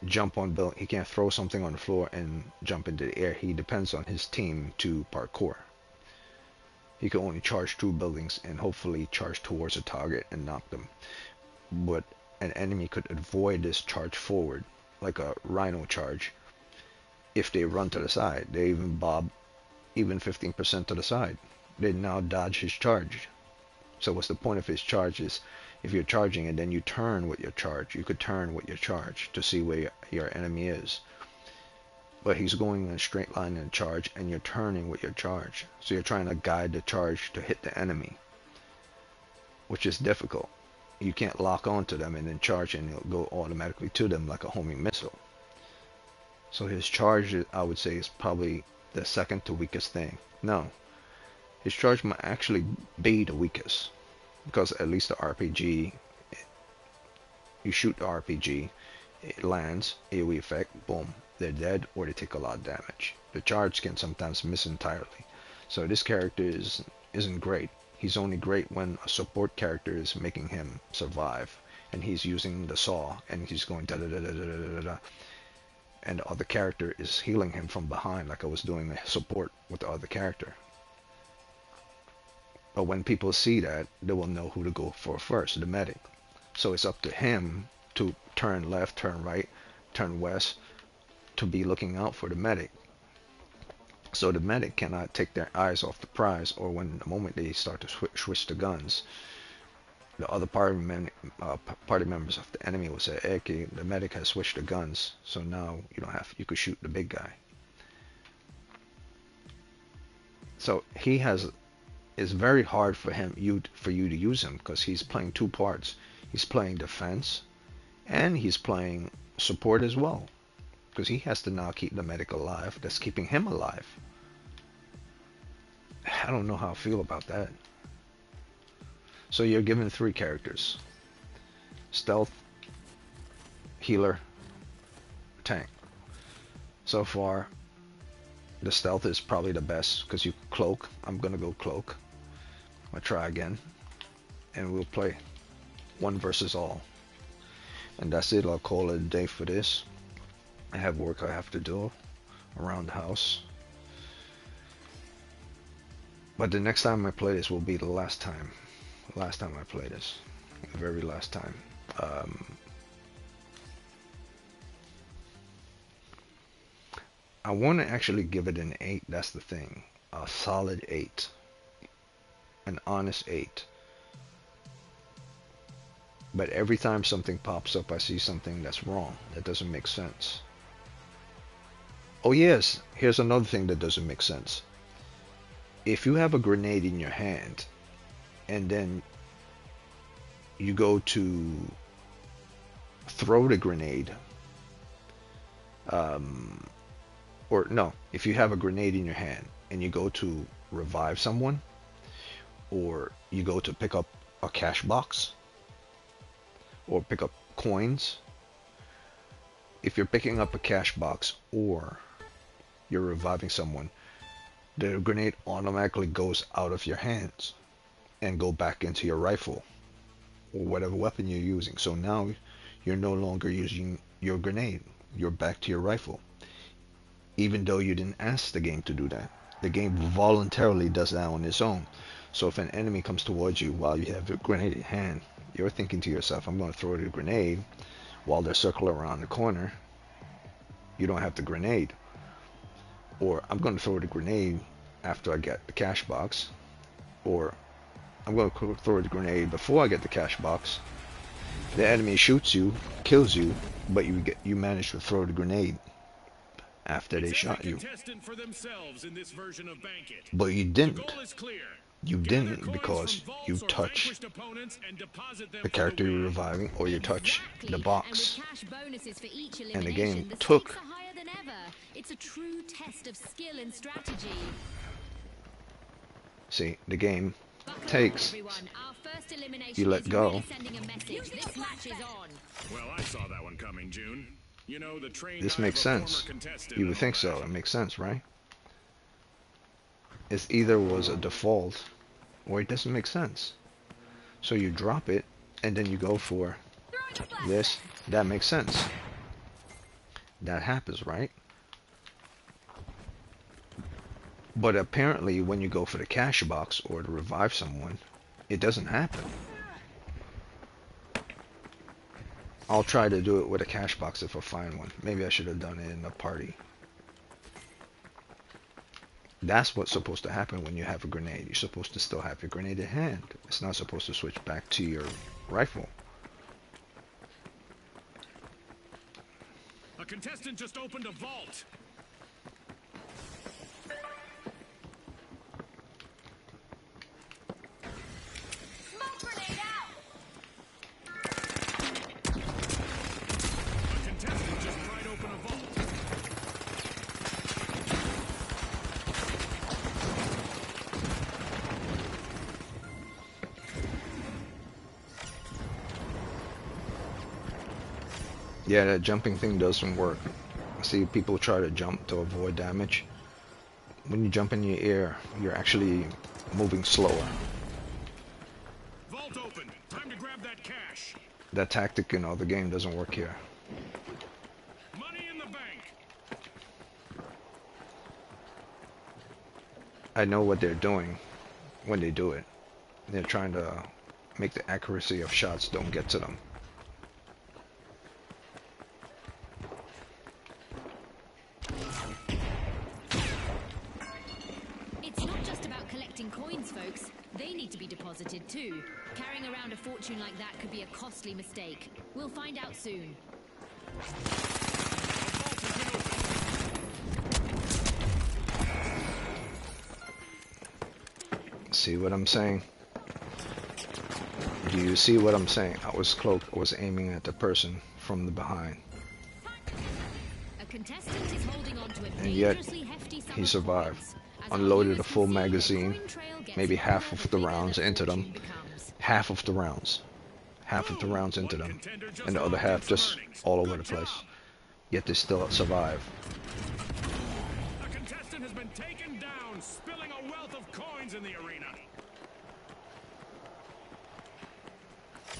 jump on build. He can't throw something on the floor and jump into the air. He depends on his team to parkour. He can only charge through buildings and hopefully charge towards a target and knock them. But an enemy could avoid this charge forward, like a rhino charge, if they run to the side. They even bob even 15% to the side. They now dodge his charge. So what's the point of his charge is, if you're charging and then you turn with your charge, you could turn with your charge to see where your enemy is. But he's going in a straight line in charge and you're turning with your charge. So you're trying to guide the charge to hit the enemy, which is difficult. You can't lock onto them and then charge and it'll go automatically to them like a homing missile. So his charge, I would say, is probably the second to weakest thing. No, his charge might actually be the weakest, because at least the RPG, you shoot the RPG, it lands, AoE effect, boom, they're dead or they take a lot of damage. The charge can sometimes miss entirely. So this character isn't great. He's only great when a support character is making him survive, and he's using the saw, and he's going da da da da da da da, and the other character is healing him from behind, like I was doing the support with the other character. But when people see that, they will know who to go for first, the medic. So it's up to him to turn left, turn right, turn west, to be looking out for the medic. So the medic cannot take their eyes off the prize, or when the moment they start to switch the guns, the other party members of the enemy will say, okay, the medic has switched the guns, so now you could shoot the big guy. So it's very hard for you to use him, because he's playing two parts. He's playing defense and he's playing support as well, because he has to now keep the medic alive. That's keeping him alive. I don't know how I feel about that. So you're given 3 characters: stealth, healer, tank. So far, the stealth is probably the best because you cloak. I'm gonna go cloak. I'll try again, and we'll play 1 versus all. And that's it. I'll call it a day for this. I have work I have to do around the house. But the next time I play this will be the last time. Last time I play this. The very last time. I want to actually give it an 8. That's the thing. A solid 8. An honest 8. But every time something pops up, I see something that's wrong. That doesn't make sense. Oh yes, here's another thing that doesn't make sense. If you have a grenade in your hand, and then you go to throw the grenade, or no, if you have a grenade in your hand and you go to revive someone, or you go to pick up a cash box, or pick up coins, if you're picking up a cash box or you're reviving someone, the grenade automatically goes out of your hands and go back into your rifle or whatever weapon you're using. So now you're no longer using your grenade. You're back to your rifle. Even though you didn't ask the game to do that. The game voluntarily does that on its own. So if an enemy comes towards you while you have a grenade in hand, you're thinking to yourself, I'm going to throw the grenade while they're circling around the corner. You don't have the grenade. Or I'm going to throw the grenade after I get the cash box. Or I'm going to throw the grenade before I get the cash box. The enemy shoots you, kills you, but you manage to throw the grenade after they shot you. But you didn't. You didn't because you touch the character you're reviving, or you touch the box. And the game took. It's a true test of skill and strategy. See, the game takes. You let go. Well, I saw that one coming, June. You know, the train. This makes sense. You would think so. It makes sense, right? It either was a default or it doesn't make sense. So you drop it and then you go for this. That makes sense. That happens, right? But apparently when you go for the cash box or to revive someone, it doesn't happen. I'll try to do it with a cash box if I find one. Maybe I should have done it in a party. That's what's supposed to happen when you have a grenade. You're supposed to still have your grenade in hand. It's not supposed to switch back to your rifle. A contestant just opened a vault. Smoke grenade out. A contestant just pried open a vault. Yeah, that jumping thing doesn't work. I see people try to jump to avoid damage. When you jump in the air, you're actually moving slower. Vault open. Time to grab that cash. That tactic in the game doesn't work here. Money in the bank. I know what they're doing when they do it. They're trying to make the accuracy of shots don't get to them. banks. They need to be deposited too. Carrying around a fortune like that could be a costly mistake. We'll find out soon. See what I'm saying? Do you see what I'm saying? I was aiming at the person from the behind. A contestant is holding on to a And yet, dangerously hefty sum he of survived. coins. As Unloaded our a full viewers can see, magazine, the coin trail gets maybe half further of the the bigger rounds the into them. fortune becomes. Half of the rounds. Half of the rounds into them. And the other half just all over the place. Yet they still survive. A contestant has been taken down, spilling a wealth of coins in the arena.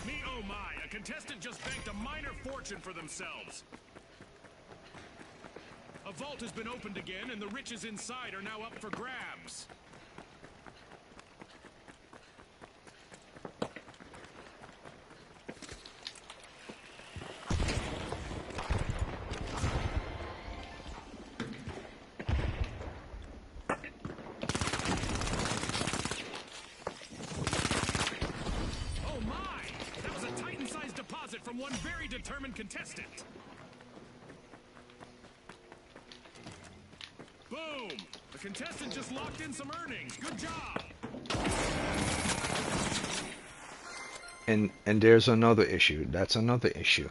Me oh my, a contestant just banked a minor fortune for themselves. A vault has been opened again, and the riches inside are now up for grabs. Oh my! That was a Titan-sized deposit from one very determined contestant. Boom! The contestant just locked in some earnings. Good job! And there's another issue. That's another issue.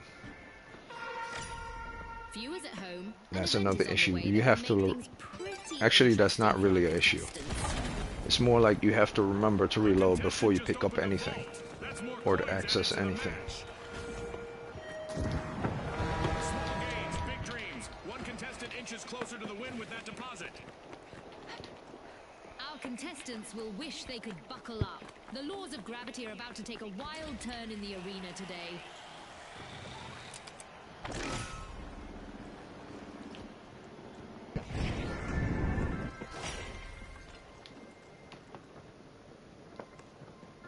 Viewers at home, That's an event another is on the issue. way You that have will to make l- things pretty Actually, that's not interesting really for an issue. contestants. It's more like you have to remember to reload before you pick up anything. That's more Or to coins access added to the anything. match. Small gains, big dreams. One contestant inches closer to the win with that deposit. Our contestants will wish they could buckle up. The laws of gravity are about to take a wild turn in the arena today.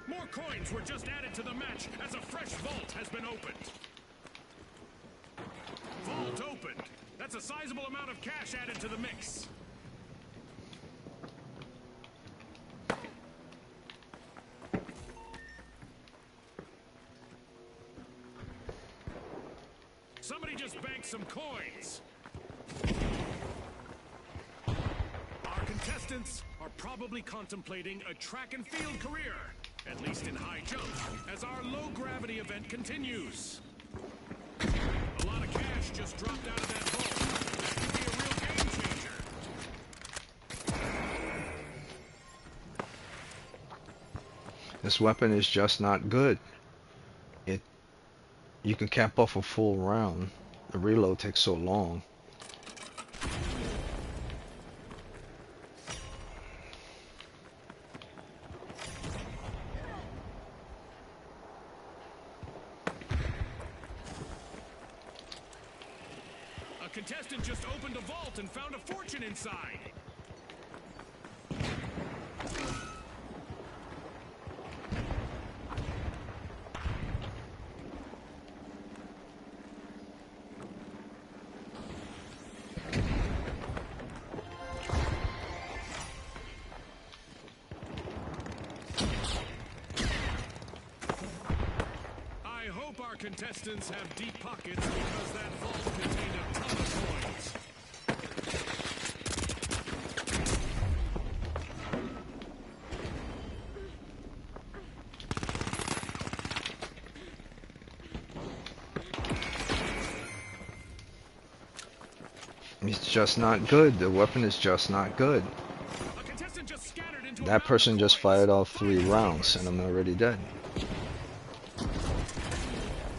More coins were just added to the match as a fresh vault has been opened. Vault opened. That's a sizable amount of cash added to the mix. Somebody just banked some coins. Our contestants are probably contemplating a track and field career, at least in high jump, as our low gravity event continues. A lot of cash just dropped out of that vault. That could be a real game changer. This weapon is just not good. You can cap off a full round. The reload takes so long. A contestant just opened a vault and found a fortune inside. I hope our contestants have deep pockets because that vault contained a ton of coins. It's just not good. The weapon is just not good. A contestant just scattered into a That mountain person of just coins. fired off 3 rounds and I'm already dead.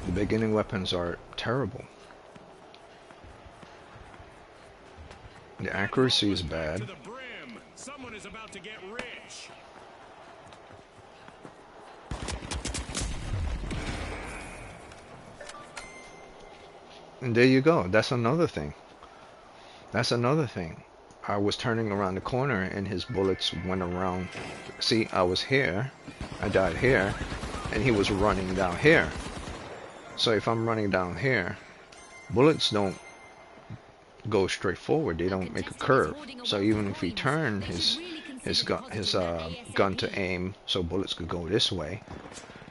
The beginning weapons are terrible. The accuracy is To bad. the brim. Someone is about to get rich. And there you go. That's another thing. That's another thing. I was turning around the corner and his bullets went around. See, I was here. I died here. And he was running down here. So if I'm running down here, bullets don't go straight forward. They don't make a curve. So even if he turned his his gun to aim so bullets could go this way.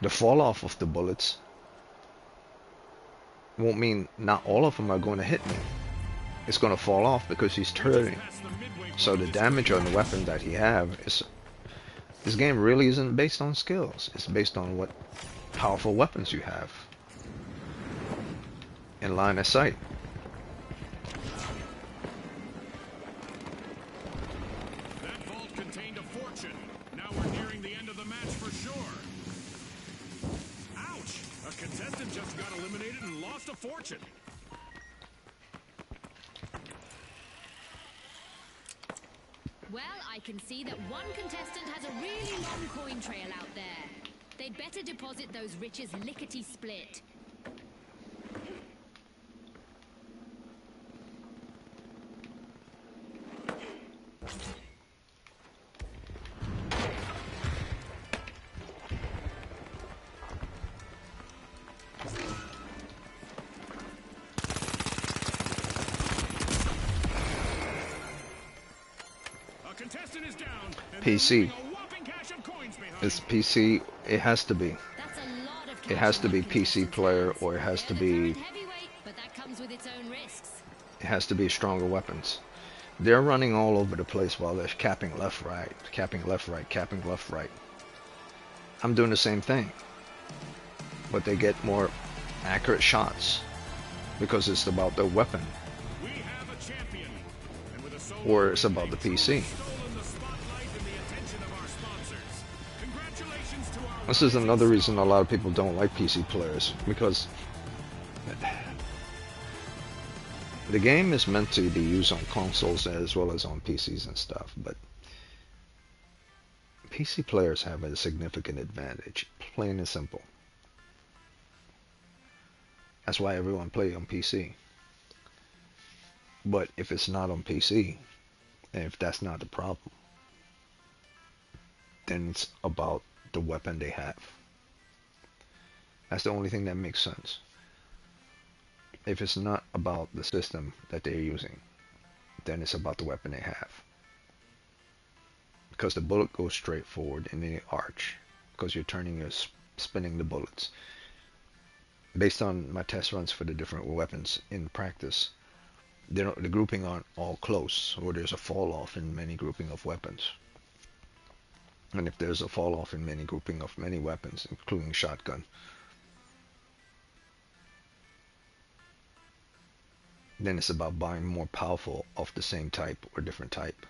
The fall off of the bullets won't mean not all of them are going to hit me. It's going to fall off because he's turning. So the damage on the weapon that he have is, this game really isn't based on skills. It's based on what powerful weapons you have in line of sight. That vault contained a fortune. Now we're nearing the end of the match for sure. Ouch! A contestant just got eliminated and lost a fortune. Well, I can see that one contestant has a really long coin trail out there. They'd better deposit those riches lickety-split. A contestant is down. And PC. a whopping cache of coins behind. It's PC. It has to be. That's a lot of It has to be cash PC player, or it has to be. heavyweight, but that comes with its own risks. It has to be stronger weapons. They're running all over the place while they're capping left, right, capping left, right, capping left, right. I'm doing the same thing, but they get more accurate shots because it's about the weapon, We have a champion. And with a solo or it's about the PC. stolen the spotlight and the attention of our sponsors. Congratulations to our This is another reason a lot of people don't like PC players, because the game is meant to be used on consoles as well as on PCs and stuff, but PC players have a significant advantage, plain and simple. That's why everyone plays on PC. But if it's not on PC, and if that's not the problem, then it's about the weapon they have. That's the only thing that makes sense. If it's not about the system that they're using, then it's about the weapon they have. Because the bullet goes straight forward in the arch, because you're spinning the bullets. Based on my test runs for the different weapons in practice, the grouping aren't all close, or there's a fall off in many grouping of weapons. And if there's a fall off in many grouping of many weapons, including shotgun, then it's about buying more powerful of the same type or different type.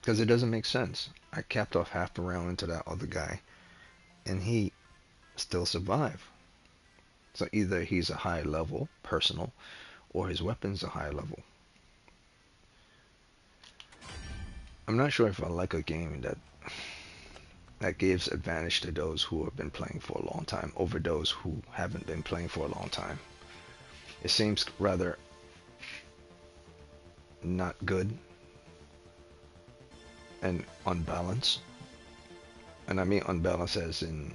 Because it doesn't make sense. I capped off half the round into that other guy, and he still survived. So either he's a high level personal, or his weapon's a high level. I'm not sure if I like a game that gives advantage to those who have been playing for a long time over those who haven't been playing for a long time. It seems rather not good and unbalanced. And I mean unbalanced as in,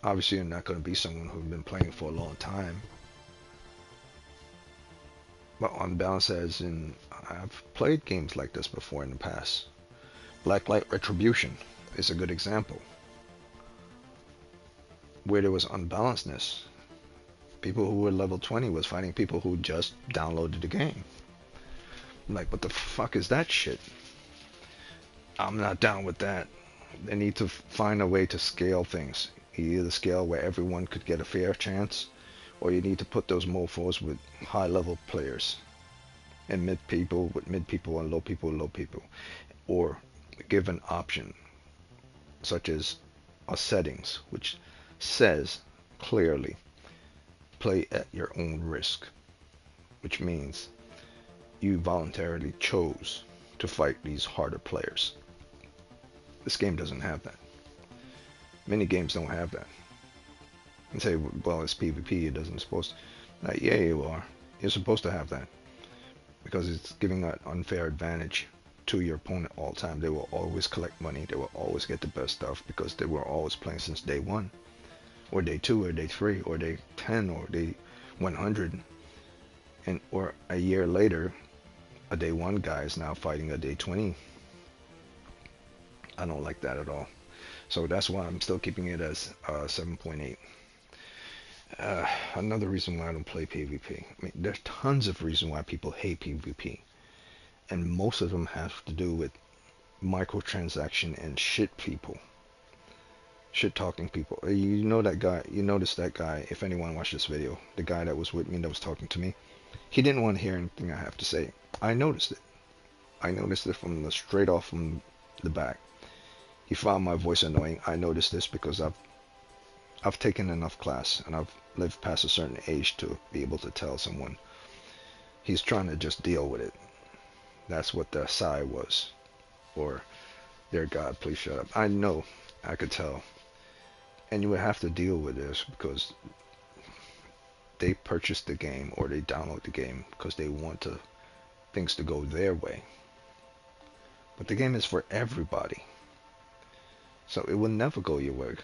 obviously you're not going to be someone who's been playing for a long time. But unbalanced as in, I've played games like this before in the past. Blacklight Retribution is a good example, where there was unbalancedness. People who were level 20 was fighting people who just downloaded the game. I'm like, what the fuck is that shit? I'm not down with that. They need to find a way to scale things. Either scale where everyone could get a fair chance, or you need to put those mofos with high level players and mid people with mid people and low people with low people, or give an option such as a settings which says clearly play at your own risk, which means you voluntarily chose to fight these harder players. This game doesn't have that. Many games don't have that. And say, well, it's PvP, it doesn't supposed to. Like, yeah, you are. You're supposed to have that. Because it's giving an unfair advantage to your opponent all the time. They will always collect money. They will always get the best stuff because they were always playing since day 1. Or day 2, or day 3, or day 10, or day 100. And or a year later, a day 1 guy is now fighting a day 20. I don't like that at all. So that's why I'm still keeping it as 7.8. Another reason why I don't play PvP. I mean, there's tons of reasons why people hate PvP, and most of them have to do with microtransaction and shit people, shit talking people. You know that guy? You notice that guy? If anyone watched this video, the guy that was with me that was talking to me, he didn't want to hear anything I have to say. I noticed it. I noticed it from the straight off from the back. He found my voice annoying. I noticed this because I've taken enough class and I've lived past a certain age to be able to tell someone he's trying to just deal with it. That's what the sigh was. Or, dear God, please shut up. I know, I could tell. And you would have to deal with this because they purchased the game or they download the game because they want things to go their way. But the game is for everybody. So it will never go your way.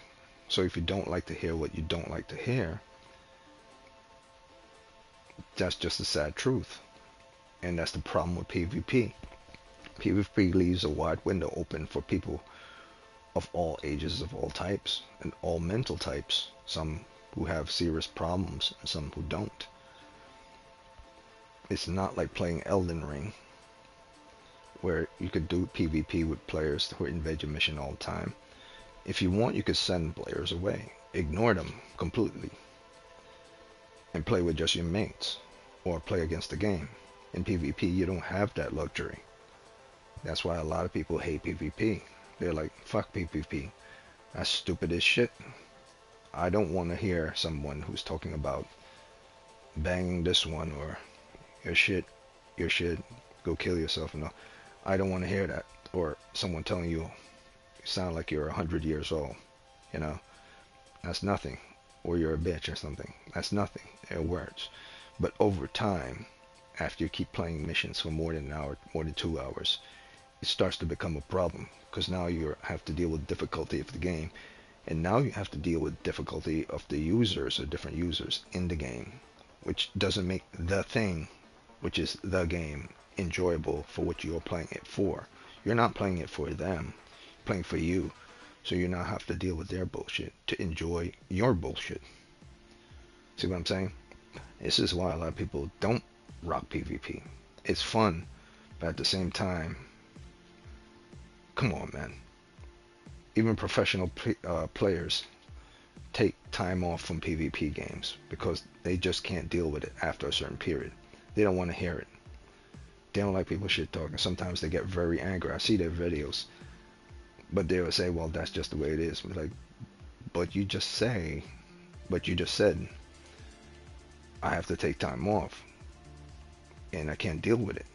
So if you don't like to hear what you don't like to hear, that's just the sad truth. And that's the problem with PvP. PvP leaves a wide window open for people of all ages, of all types, and all mental types. Some who have serious problems and some who don't. It's not like playing Elden Ring, where you could do PvP with players who invade your mission all the time. If you want, you could send players away, ignore them completely, and play with just your mates, or play against the game. In PvP, you don't have that luxury. That's why a lot of people hate PvP. They're like, fuck PvP. That's stupid as shit. I don't want to hear someone who's talking about banging this one or your shit, go kill yourself. No, I don't want to hear that. Or someone telling you sound like you're 100 years old. You know, that's nothing. Or you're a bitch or something. That's nothing. They're words. But over time, after you keep playing missions for more than an hour, more than 2 hours, it starts to become a problem because now you have to deal with difficulty of the game, and now you have to deal with difficulty of the users or different users in the game, which doesn't make the thing, which is the game, enjoyable for what you're playing it for. You're not playing it for them, you're playing for you, so you now have to deal with their bullshit to enjoy your bullshit. See what I'm saying? This is why a lot of people don't rock PvP. It's fun, but at the same time, come on, man. Even professional players take time off from PvP games because they just can't deal with it after a certain period. They don't want to hear it. They don't like people shit talking. Sometimes they get very angry. I see their videos, but they will say, well, that's just the way it is. We're like, but you just said I have to take time off and I can't deal with it.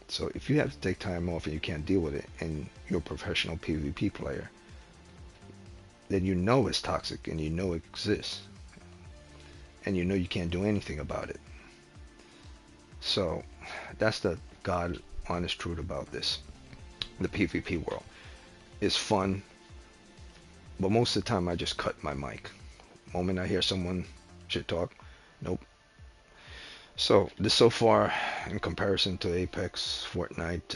So if you have to take time off and you can't deal with it and you're a professional PvP player, then you know it's toxic and you know it exists. And you know you can't do anything about it. So that's the God honest truth about this. The PvP world is fun, but most of the time I just cut my mic. The moment I hear someone shit talk, nope. So this so far, in comparison to Apex, Fortnite,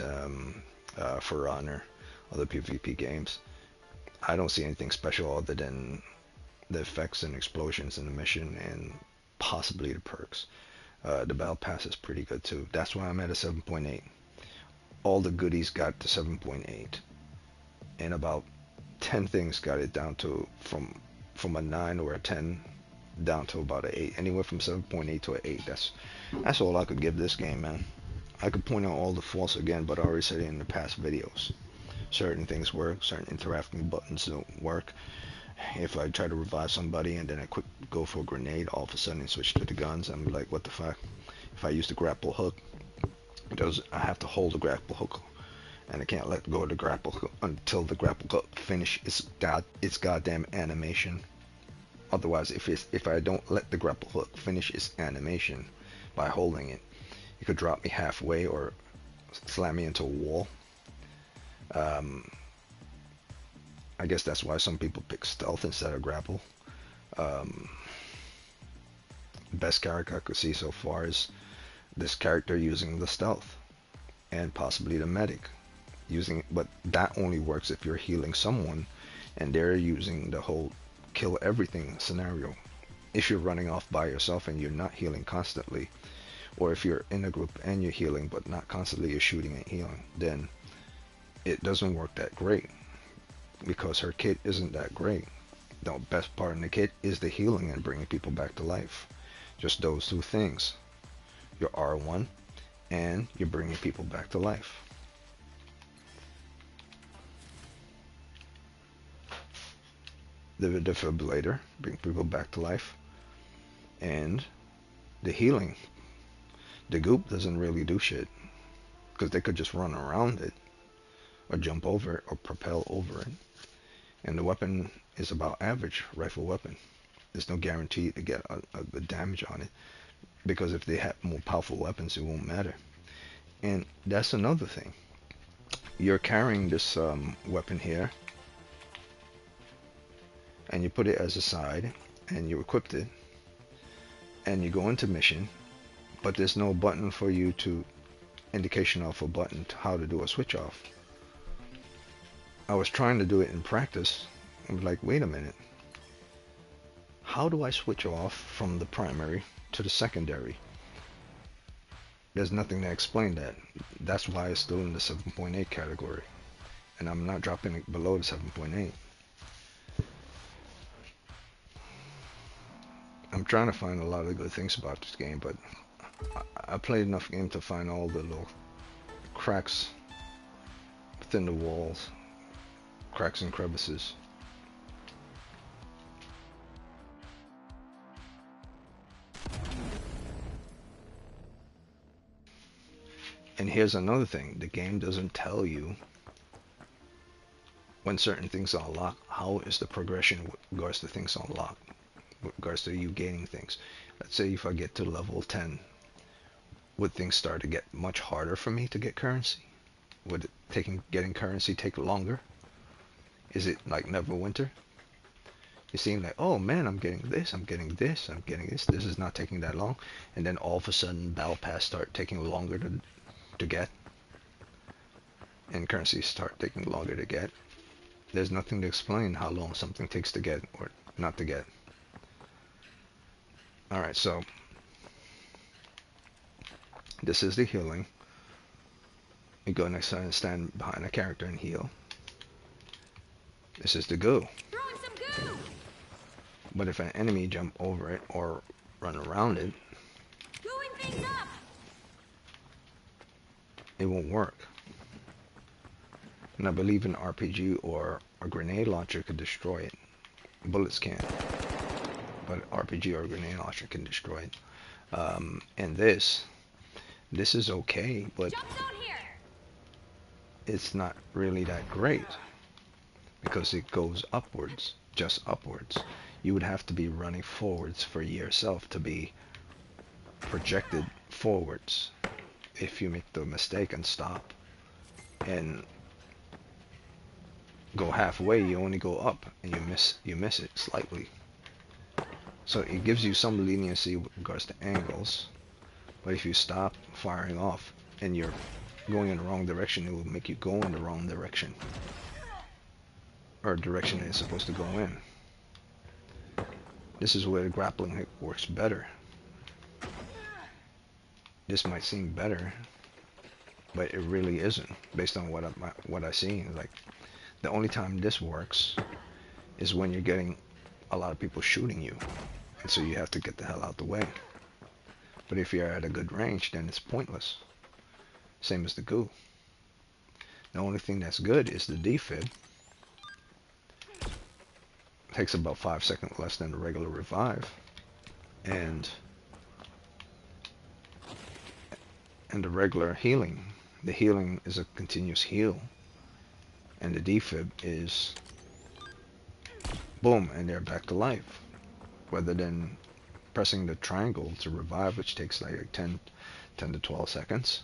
For Honor, other PvP games, I don't see anything special other than the effects and explosions in the mission and possibly the perks. The battle pass is pretty good too. That's why I'm at a 7.8. All the goodies got to 7.8, and about 10 things got it down to from a 9 or a 10 down to about an 8. Anywhere from 7.8 to an 8. That's all I could give this game, man. I could point out all the faults again, but I already said it in the past videos. Certain things work, certain interacting buttons don't work. If I try to revive somebody and then I quick go for a grenade, all of a sudden it switch to the guns. I'm like, what the fuck? If I use the grapple hook, I have to hold the grapple hook, and I can't let go of the grapple hook until the grapple hook finish its goddamn animation. Otherwise, if I don't let the grapple hook finish its animation by holding it, it could drop me halfway or slam me into a wall. I guess that's why some people pick stealth instead of grapple. Best character I could see so far is this character using the stealth, and possibly the medic but that only works if you're healing someone and they're using the whole kill everything scenario. If you're running off by yourself and you're not healing constantly, or if you're in a group and you're healing but not constantly you're shooting and healing, then it doesn't work that great, because her kit isn't that great. The best part in the kit is the healing and bringing people back to life. Just those two things. Your R1 and you're bringing people back to life. The defibrillator, bring people back to life. And the healing. The goop doesn't really do shit, because they could just run around it, or jump over it, or propel over it. And the weapon is about average rifle weapon. There's no guarantee to get a damage on it, because if they have more powerful weapons, it won't matter. And that's another thing. You're carrying this weapon here, and you put it as a side, and you equipped it, and you go into mission, but there's no button for you to indication of a button to how to do a switch off. I was trying to do it in practice. I was like, wait a minute, how do I switch off from the primary to the secondary? There's nothing to explain that. That's why it's still in the 7.8 category, and I'm not dropping it below the 7.8. I'm trying to find a lot of good things about this game, but I played enough game to find all the little cracks within the walls, cracks and crevices. And here's another thing, the game doesn't tell you when certain things are unlocked. How is the progression with regards to things unlocked, with regards to you gaining things? Let's say if I get to level 10, would things start to get much harder for me to get currency? Would getting currency take longer? Is it like Neverwinter? You seem like, oh man, I'm getting this, I'm getting this, I'm getting this. This is not taking that long, and then all of a sudden, battle pass start taking longer to get, and currency start taking longer to get. There's nothing to explain how long something takes to get or not to get. Alright, so this is the healing. You go next to stand behind a character and heal. This is the goo. Throwing some goo! But if an enemy jump over it or run around it, Gooing things up! it won't work. And I believe an RPG or a grenade launcher could destroy it. Bullets can't, but RPG or grenade launcher can destroy it. And this is okay, but it's not really that great, because it goes upwards, just upwards. You would have to be running forwards for yourself to be projected forwards. If you make the mistake and stop and go halfway, you only go up and you miss it slightly. So it gives you some leniency with regards to angles, but if you stop firing off and you're going in the wrong direction, it will make you go in the wrong direction, or direction it's supposed to go in. This is where the grappling hook works better. This might seem better, but it really isn't, based on what I've seen. Like, the only time this works is when you're getting a lot of people shooting you, and so you have to get the hell out the way. But if you're at a good range, then it's pointless. Same as the goo. The only thing that's good is the defib. It takes about 5 seconds less than the regular revive, and the regular healing. The healing is a continuous heal, and the defib is boom, and they're back to life, rather than pressing the triangle to revive, which takes like 10 to 12 seconds,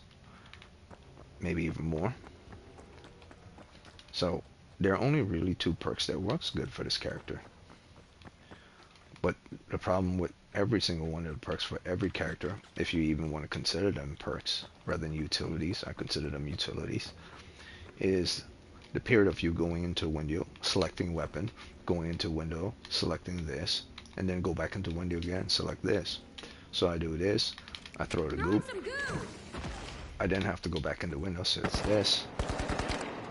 maybe even more. So there are only really 2 perks that works good for this character. But the problem with every single one of the perks for every character, if you even want to consider them perks rather than utilities, I consider them utilities, is the period of you going into window, selecting weapon, going into window, selecting this, and then go back into window again, select this. So I do this, I throw the goop, I then have to go back into window, so it's this.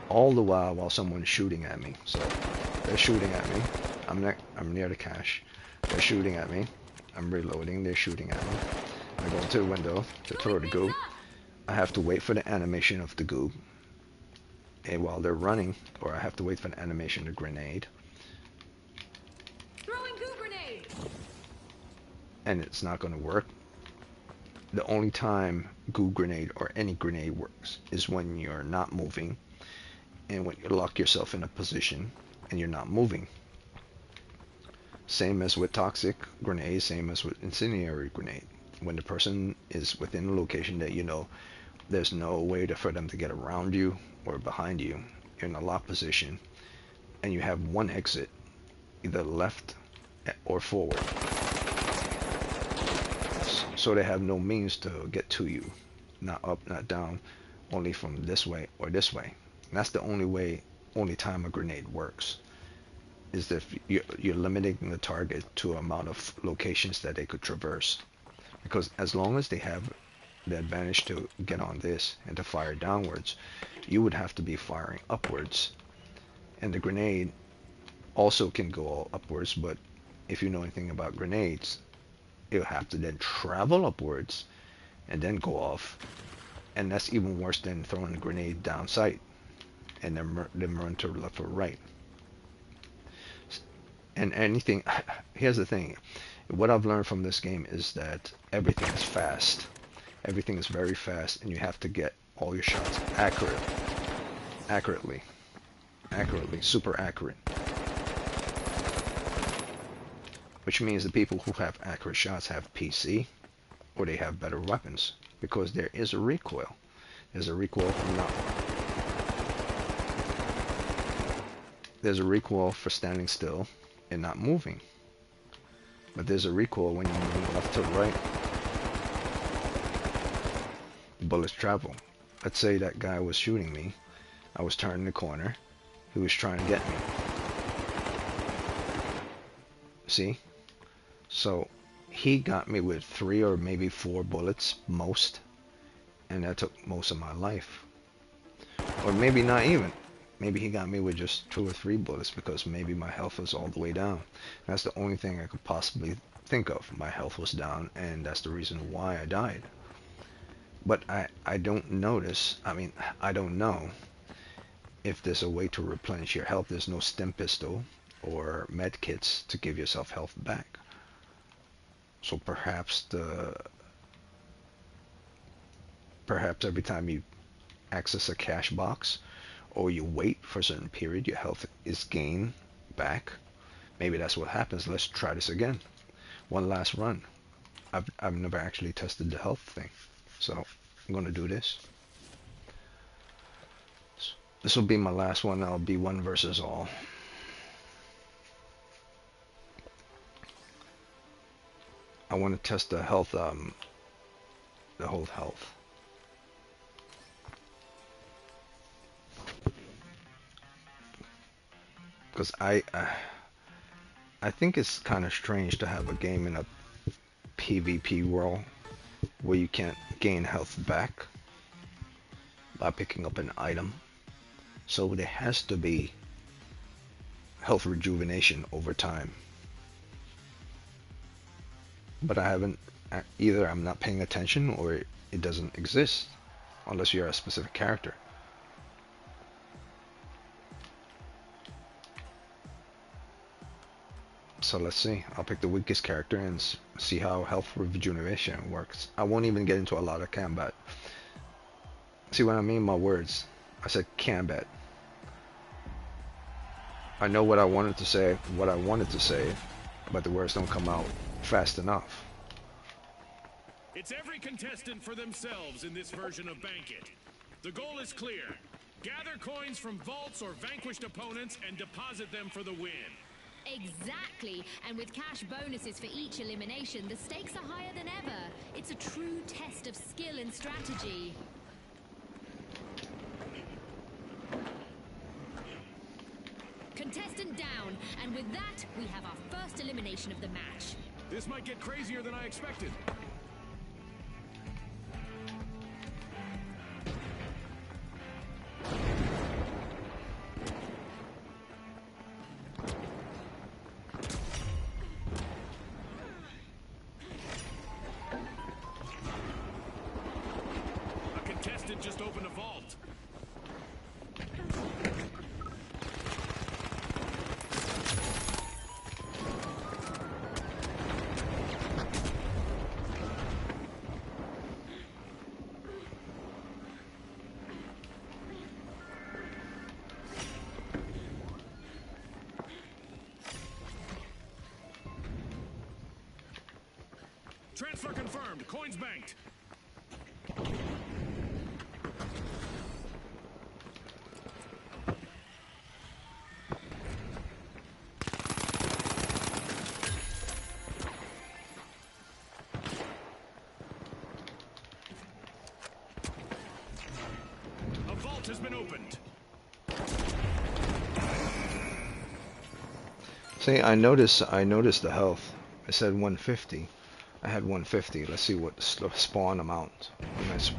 All the while someone's shooting at me. So they're shooting at me. I'm near the cache. They're shooting at me. I'm reloading. They're shooting at me. I go into the window to throw the goop. I have to wait for the animation of the goop. And while they're running, or I have to wait for the animation of the grenade. Throwing goo grenade. And it's not going to work. The only time goo grenade or any grenade works is when you're not moving. And when you lock yourself in a position and you're not moving. Same as with toxic grenade, same as with incendiary grenade. When the person is within a location that you know there's no way for them to get around you or behind you, you're in a locked position, and you have one exit, either left or forward. So they have no means to get to you, not up, not down, only from this way or this way. And that's the only time a grenade works, is if you're limiting the target to an amount of locations that they could traverse. Because as long as they have the advantage to get on this and to fire downwards, you would have to be firing upwards. And the grenade also can go upwards, but if you know anything about grenades, it'll have to then travel upwards and then go off. And that's even worse than throwing a grenade down sight and then run to the left or right. And anything, here's the thing, what I've learned from this game is that everything is fast. Everything is very fast, and you have to get all your shots accurately, super accurate. Which means the people who have accurate shots have PC, or they have better weapons, because there is a recoil. There's a recoil from not. There's a recoil for standing still and not moving. But there's a recoil when you're moving left to right. Bullets travel. Let's say that guy was shooting me. I was turning the corner. He was trying to get me. See? So he got me with 3 or maybe 4 bullets most. And that took most of my life. Or maybe not even. Maybe he got me with just 2 or 3 bullets because maybe my health was all the way down. That's the only thing I could possibly think of. My health was down, and that's the reason why I died. But I don't notice, I don't know if there's a way to replenish your health. There's no stim pistol or med kits to give yourself health back. So perhaps every time you access a cache box, or you wait for a certain period, your health is gained back. Maybe that's what happens. Let's try this again. One last run. I've never actually tested the health thing, so I'm gonna do this. This will be my last one. I'll be 1 versus all. I want to test the health, the whole health. Because I think it's kind of strange to have a game in a PvP world where you can't gain health back by picking up an item. So there has to be health rejuvenation over time. But I haven't, either I'm not paying attention or it doesn't exist unless you're a specific character. So let's see. I'll pick the weakest character and see how health rejuvenation works. I won't even get into a lot of combat. See what I mean? My words. I said combat. I know what I wanted to say, but the words don't come out fast enough. It's every contestant for themselves in this version of Bank It. The goal is clear. Gather coins from vaults or vanquished opponents and deposit them for the win. Exactly, and with cash bonuses for each elimination, the stakes are higher than ever. It's a true test of skill and strategy. Contestant down, and with that, we have our first elimination of the match. This might get crazier than I expected. A contestant just opened a vault. Transfer confirmed. Coins banked. A vault has been opened. See, I noticed the health. It said 150. I had 150. Let's see what the spawn amount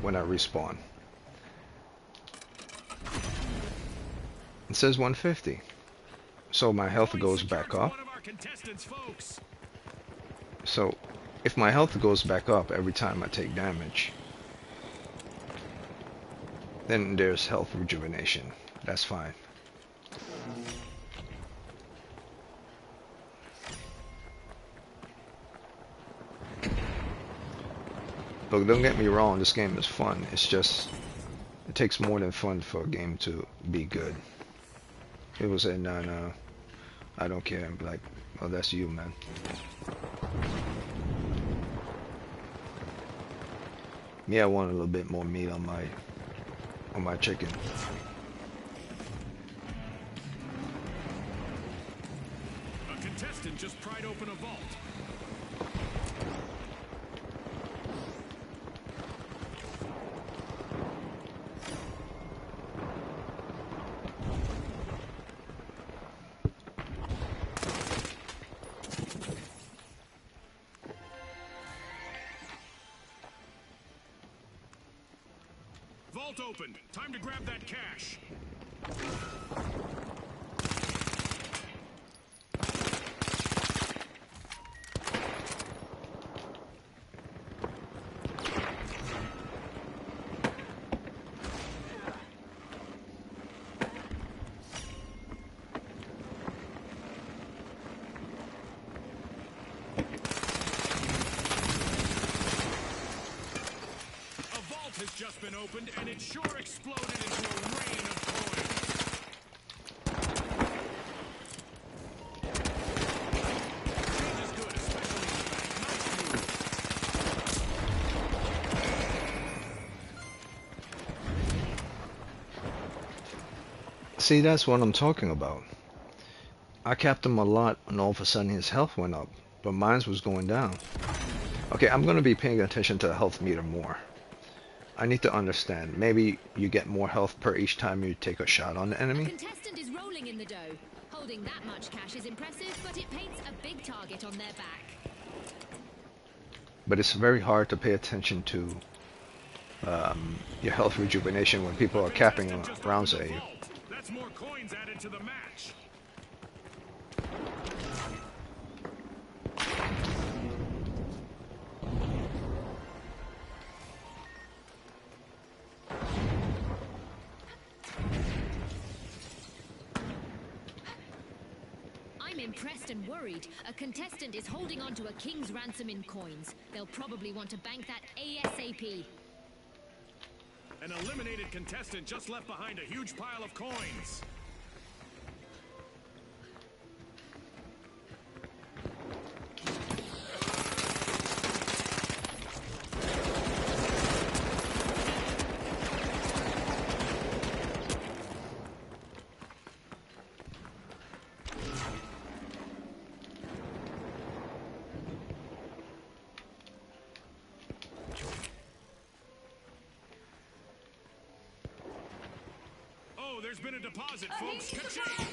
when I respawn. It says 150. So my health goes back up. One of our contestants, folks. So if my health goes back up every time I take damage, then there's health rejuvenation. That's fine. Look, don't get me wrong, this game is fun. It's just, it takes more than fun for a game to be good. People say, no, I don't care. I'm like, well, that's you, man. Yeah, I want a little bit more meat on my chicken. A contestant just pried open a vault. Vault opened. Time to grab that cash. Has just been opened, and it sure exploded into a rain of coins. Change is good, especially in the back. Nice move. See, that's what I'm talking about. I capped him a lot, and all of a sudden his health went up, but mine was going down. Okay, I'm going to be paying attention to the health meter more. I need to understand. Maybe you get more health per each time you take a shot on the enemy. A contestant is rolling in the dough. Holding that much cash is impressive, but it paints a big target on their back. But it's very hard to pay attention to your health rejuvenation when people are capping rounds at you. That's more coins added to the match. Impressed and worried, a contestant is holding on to a king's ransom in coins. They'll probably want to bank that ASAP. An eliminated contestant just left behind a huge pile of coins. been a deposit, folks. Ka-ching!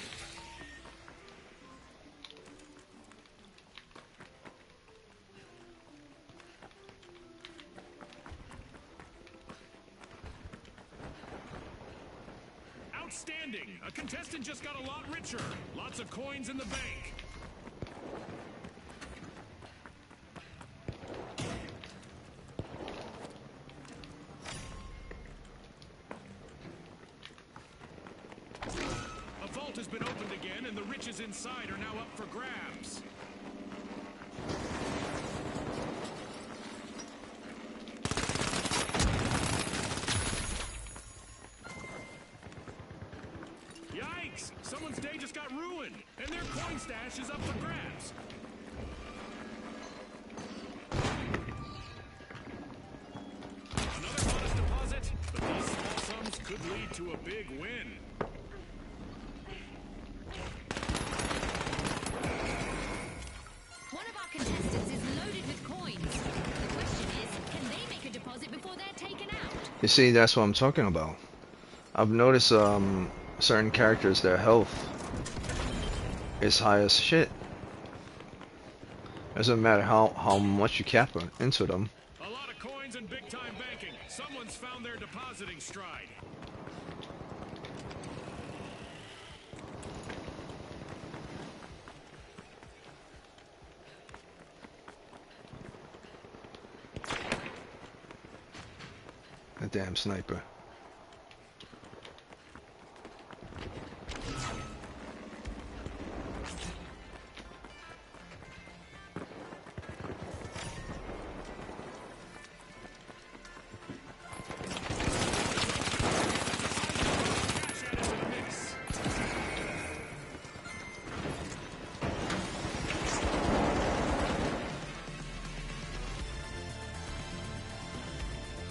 Outstanding! A contestant just got a lot richer. Lots of coins in the bank. A vault has been opened again, and the riches inside are now up for grabs. Yikes! Someone's day just got ruined, and their coin stash is up for grabs. Another modest deposit, but these small sums could lead to a big win. One of our contestants is loaded with coins. The question is, can they make a deposit before they're taken out? You see, that's what I'm talking about. I've noticed certain characters, their health is high as shit. Doesn't matter how much you cap into them. A lot of coins and big-time banking. Someone's found their depositing stride. A damn sniper.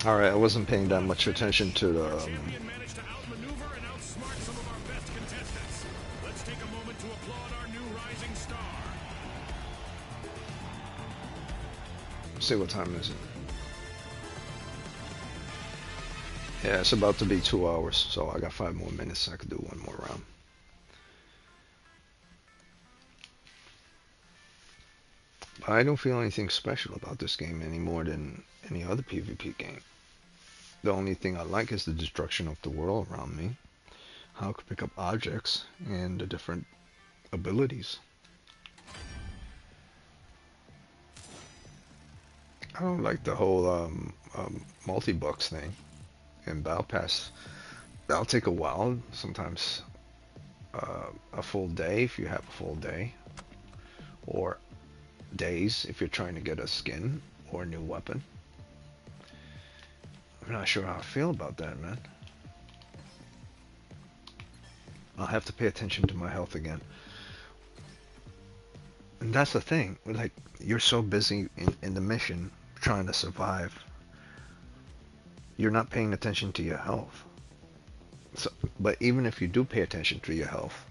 Alright, I wasn't paying that much attention to the Champion managed to outmaneuver and outsmart some of our best contestants. Let's take a moment to applaud our new rising star. see what time is it. Yeah, it's about to be 2 hours, so I got 5 more minutes. I could do one more round. But I don't feel anything special about this game any more than any other PvP game. The only thing I like is the destruction of the world around me, how I could pick up objects, and the different abilities. I don't like the whole multi-bucks thing in Battle Pass. That'll take a while, sometimes a full day if you have a full day, or days if you're trying to get a skin or a new weapon. I'm not sure how I feel about that, man. I'll have to pay attention to my health again. And that's the thing, like, you're so busy in the mission trying to survive, you're not paying attention to your health. So, but even if you do pay attention to your health,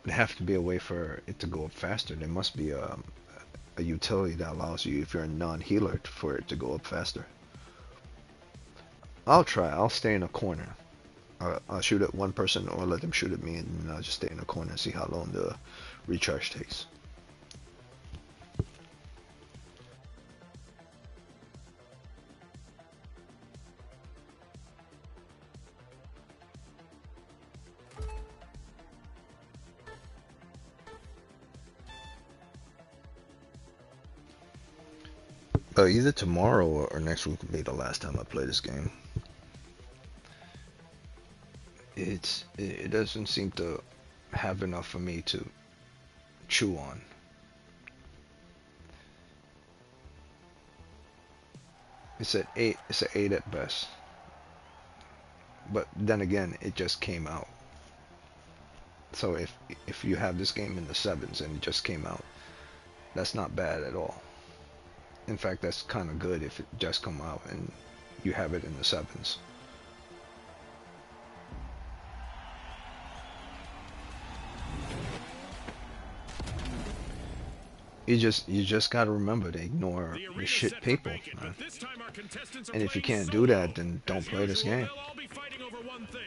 there have to be a way for it to go up faster. There must be a utility that allows you, if you're a non-healer, for it to go up faster. I'll try. I'll stay in a corner. I'll shoot at one person or let them shoot at me, and I'll just stay in a corner and see how long the recharge takes. Either tomorrow or next week will be the last time I play this game. It doesn't seem to have enough for me to chew on. It's an 8. It's an 8 at best. But then again, it just came out. So if you have this game in the 7s and it just came out, that's not bad at all. In fact, that's kind of good if it just come out and you have it in the 7s. You just gotta remember to ignore the shit people, man. And if you can't do that, then don't play this game. They'll all be fighting over one thing.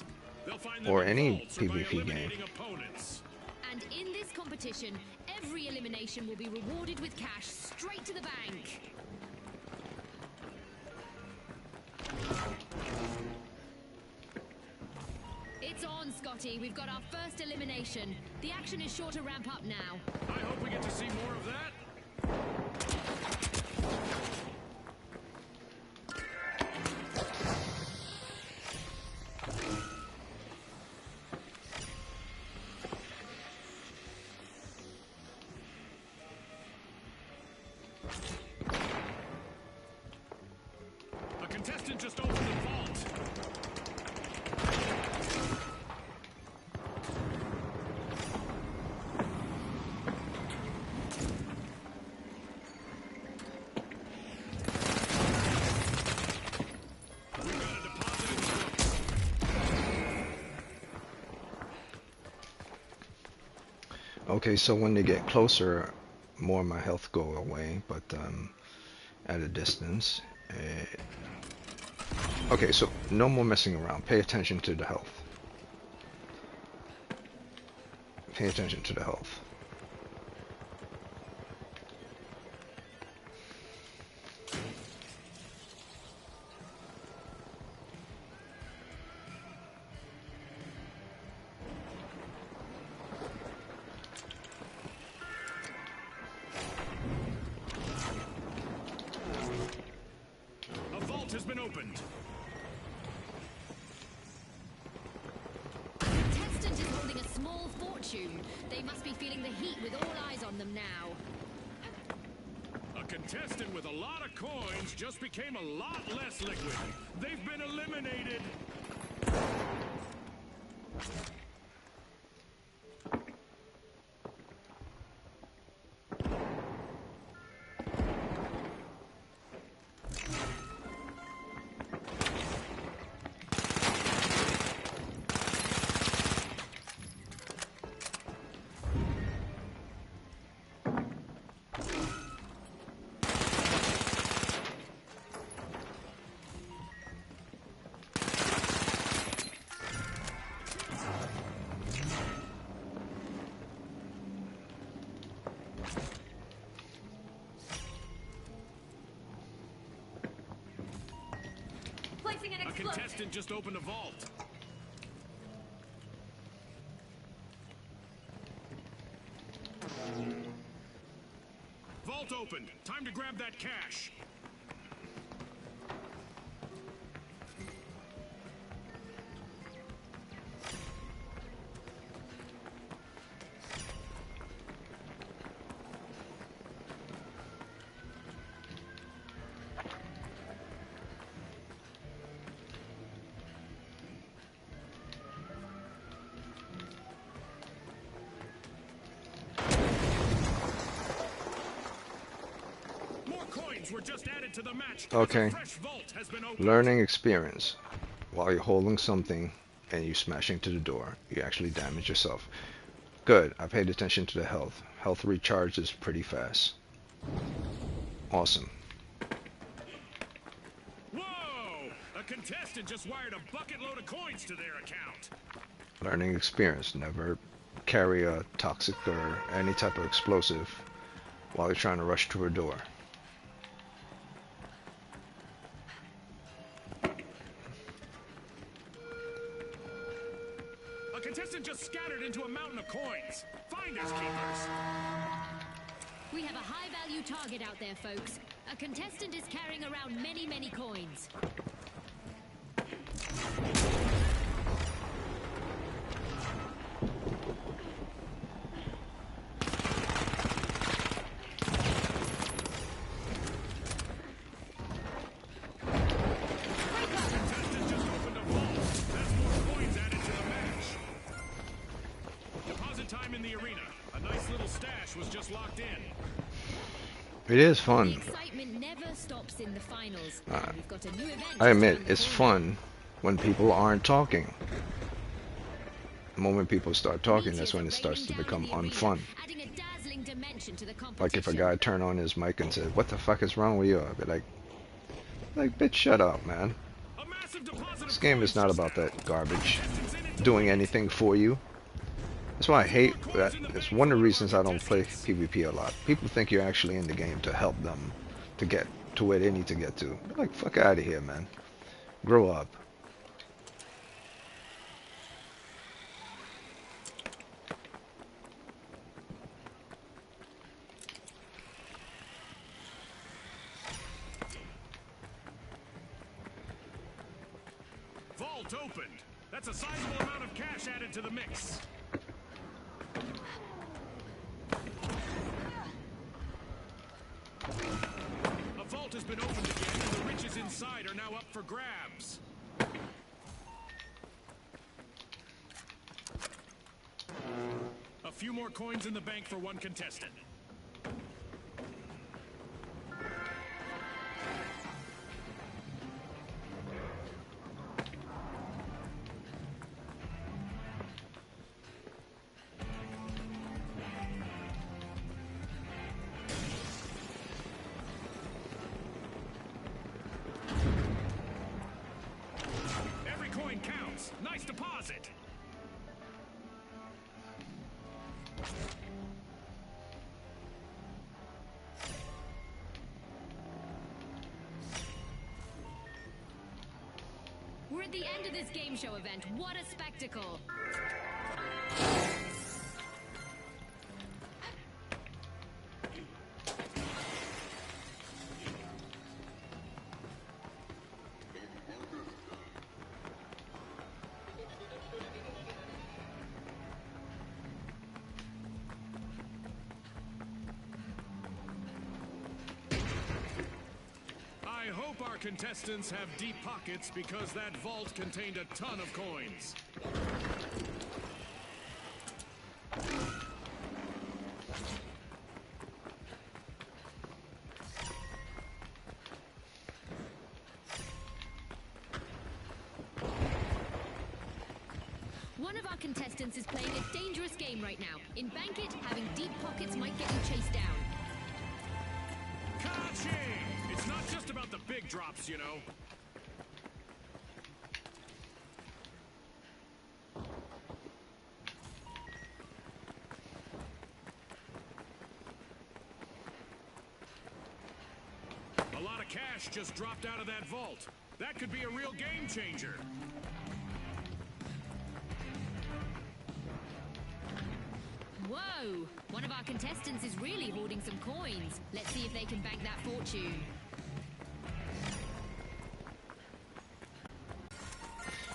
coins. They'll find them Or in any vaults or by PvP game. eliminating opponents. And in this competition, every elimination will be rewarded with cash straight to the bank. It's on, Scotty. We've got our first elimination. The action is sure to ramp up now. I hope we get to see more of that. A contestant just opened the vault. We got a deposit in the books. Okay, so when they get closer, more of my health go away, but at a distance. Okay, so no more messing around. Pay attention to the health. Pay attention to the health. A vault has been opened. Contestant is holding a small fortune. They must be feeling the heat with all eyes on them now. A contestant with a lot of coins just became a lot less liquid. They've been eliminated. Placing an A explosive. contestant just opened a vault. Vault opened. Time to grab that cash. More coins were just added to the match. as a Okay. fresh vault has been opened. Learning experience. While you're holding something and you smash into the door, you actually damage yourself. Good. I paid attention to the health. Health recharges pretty fast. Awesome. Whoa! A contestant just wired a bucket load of coins to their account. Learning experience. Never carry a toxic or any type of explosive while you're trying to rush to a door. A contestant just scattered into a mountain of coins. Finders keepers. We have a high-value target out there, folks. A contestant is carrying around many, many coins. Contestant just opened a vault. That's more coins added to the match. Deposit time in the arena. A nice little stash was just locked in. It is The fun. excitement never stops in the finals. And we've got a new event. I admit, just around the it's corner. fun when people aren't talking. The moment people start talking, Meteors that's when are it starts to raining down become in the unfun. arena, adding a dazzling dimension to the Like if a competition. guy turned on his mic and said, "What the fuck is wrong with you?" I'd be like, bitch, shut up, man. A massive massive deposit This of game is coins not just about now. that garbage Contestants in it to doing win. anything for you. That's why I hate that. It's one of the reasons I don't play PvP a lot. People think you're actually in the game to help them to get to where they need to get to. They're like, fuck out of here, man. Grow up. Vault opened. That's a sizable amount of cash added to the mix. A vault has been opened again, and the riches inside are now up for grabs. A few more coins in the bank for one contestant. Every coin counts. Nice deposit. We're at the end of this game show event. What a spectacle! I hope our contestants have deep pockets because that vault contained a ton of coins. One of our contestants is playing a dangerous game right now. In Bank It, having deep pockets might get you chased down. Ka-ching! It's not just about the big drops, you know. A lot of cash just dropped out of that vault. That could be a real game changer. Whoa! One of our contestants is really hoarding some coins. Let's see if they can bank that fortune.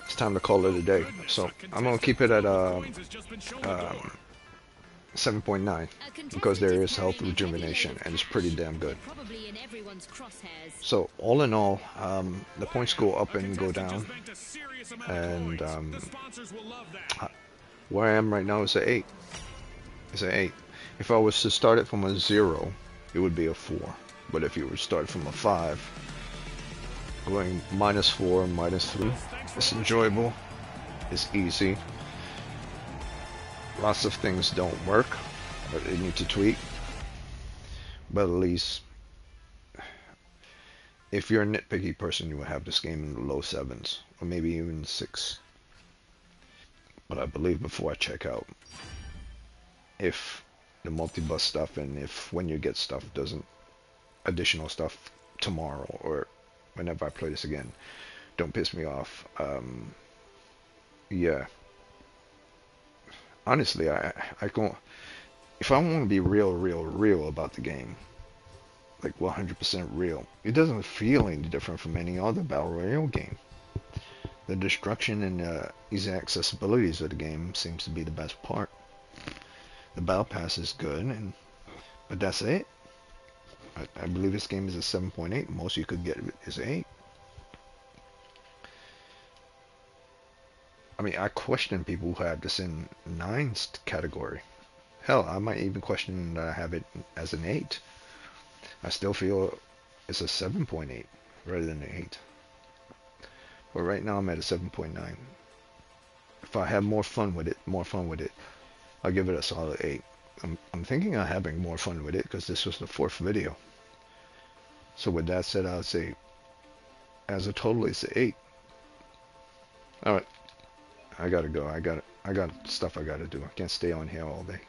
It's time to call it a day. So I'm gonna keep it at 7.9 because there is health rejuvenation and it's pretty damn good. Probably in everyone's crosshairs. So all in all, the points go up and go down, and where I am right now is an 8. It's an 8. If I was to start it from a 0, it would be a 4. But if you were to start from a 5, going -4, -3, it's enjoyable. It's easy. Lots of things don't work, but they need to tweak. But at least, if you're a nitpicky person, you will have this game in the low 7s, or maybe even 6. But I believe before I check out, if the multi-bus stuff and if when you get stuff doesn't, additional stuff tomorrow or whenever I play this again, don't piss me off. Yeah. Honestly, I go, if I want to be real about the game, like 100% real, it doesn't feel any different from any other Battle Royale game. The destruction and easy accessibilities of the game seems to be the best part. The Battle Pass is good, but that's it. I believe this game is a 7.8. Most you could get is 8. I mean, I question people who have this in 9's category. Hell, I might even question that I have it as an 8. I still feel it's a 7.8 rather than an 8. But right now I'm at a 7.9. If I have more fun with it, I'll give it a solid 8. I'm thinking of having more fun with it because this was the 4th video. So with that said, I'll say as a total it's an 8. All right. I gotta go. I got stuff I gotta do. I can't stay on here all day.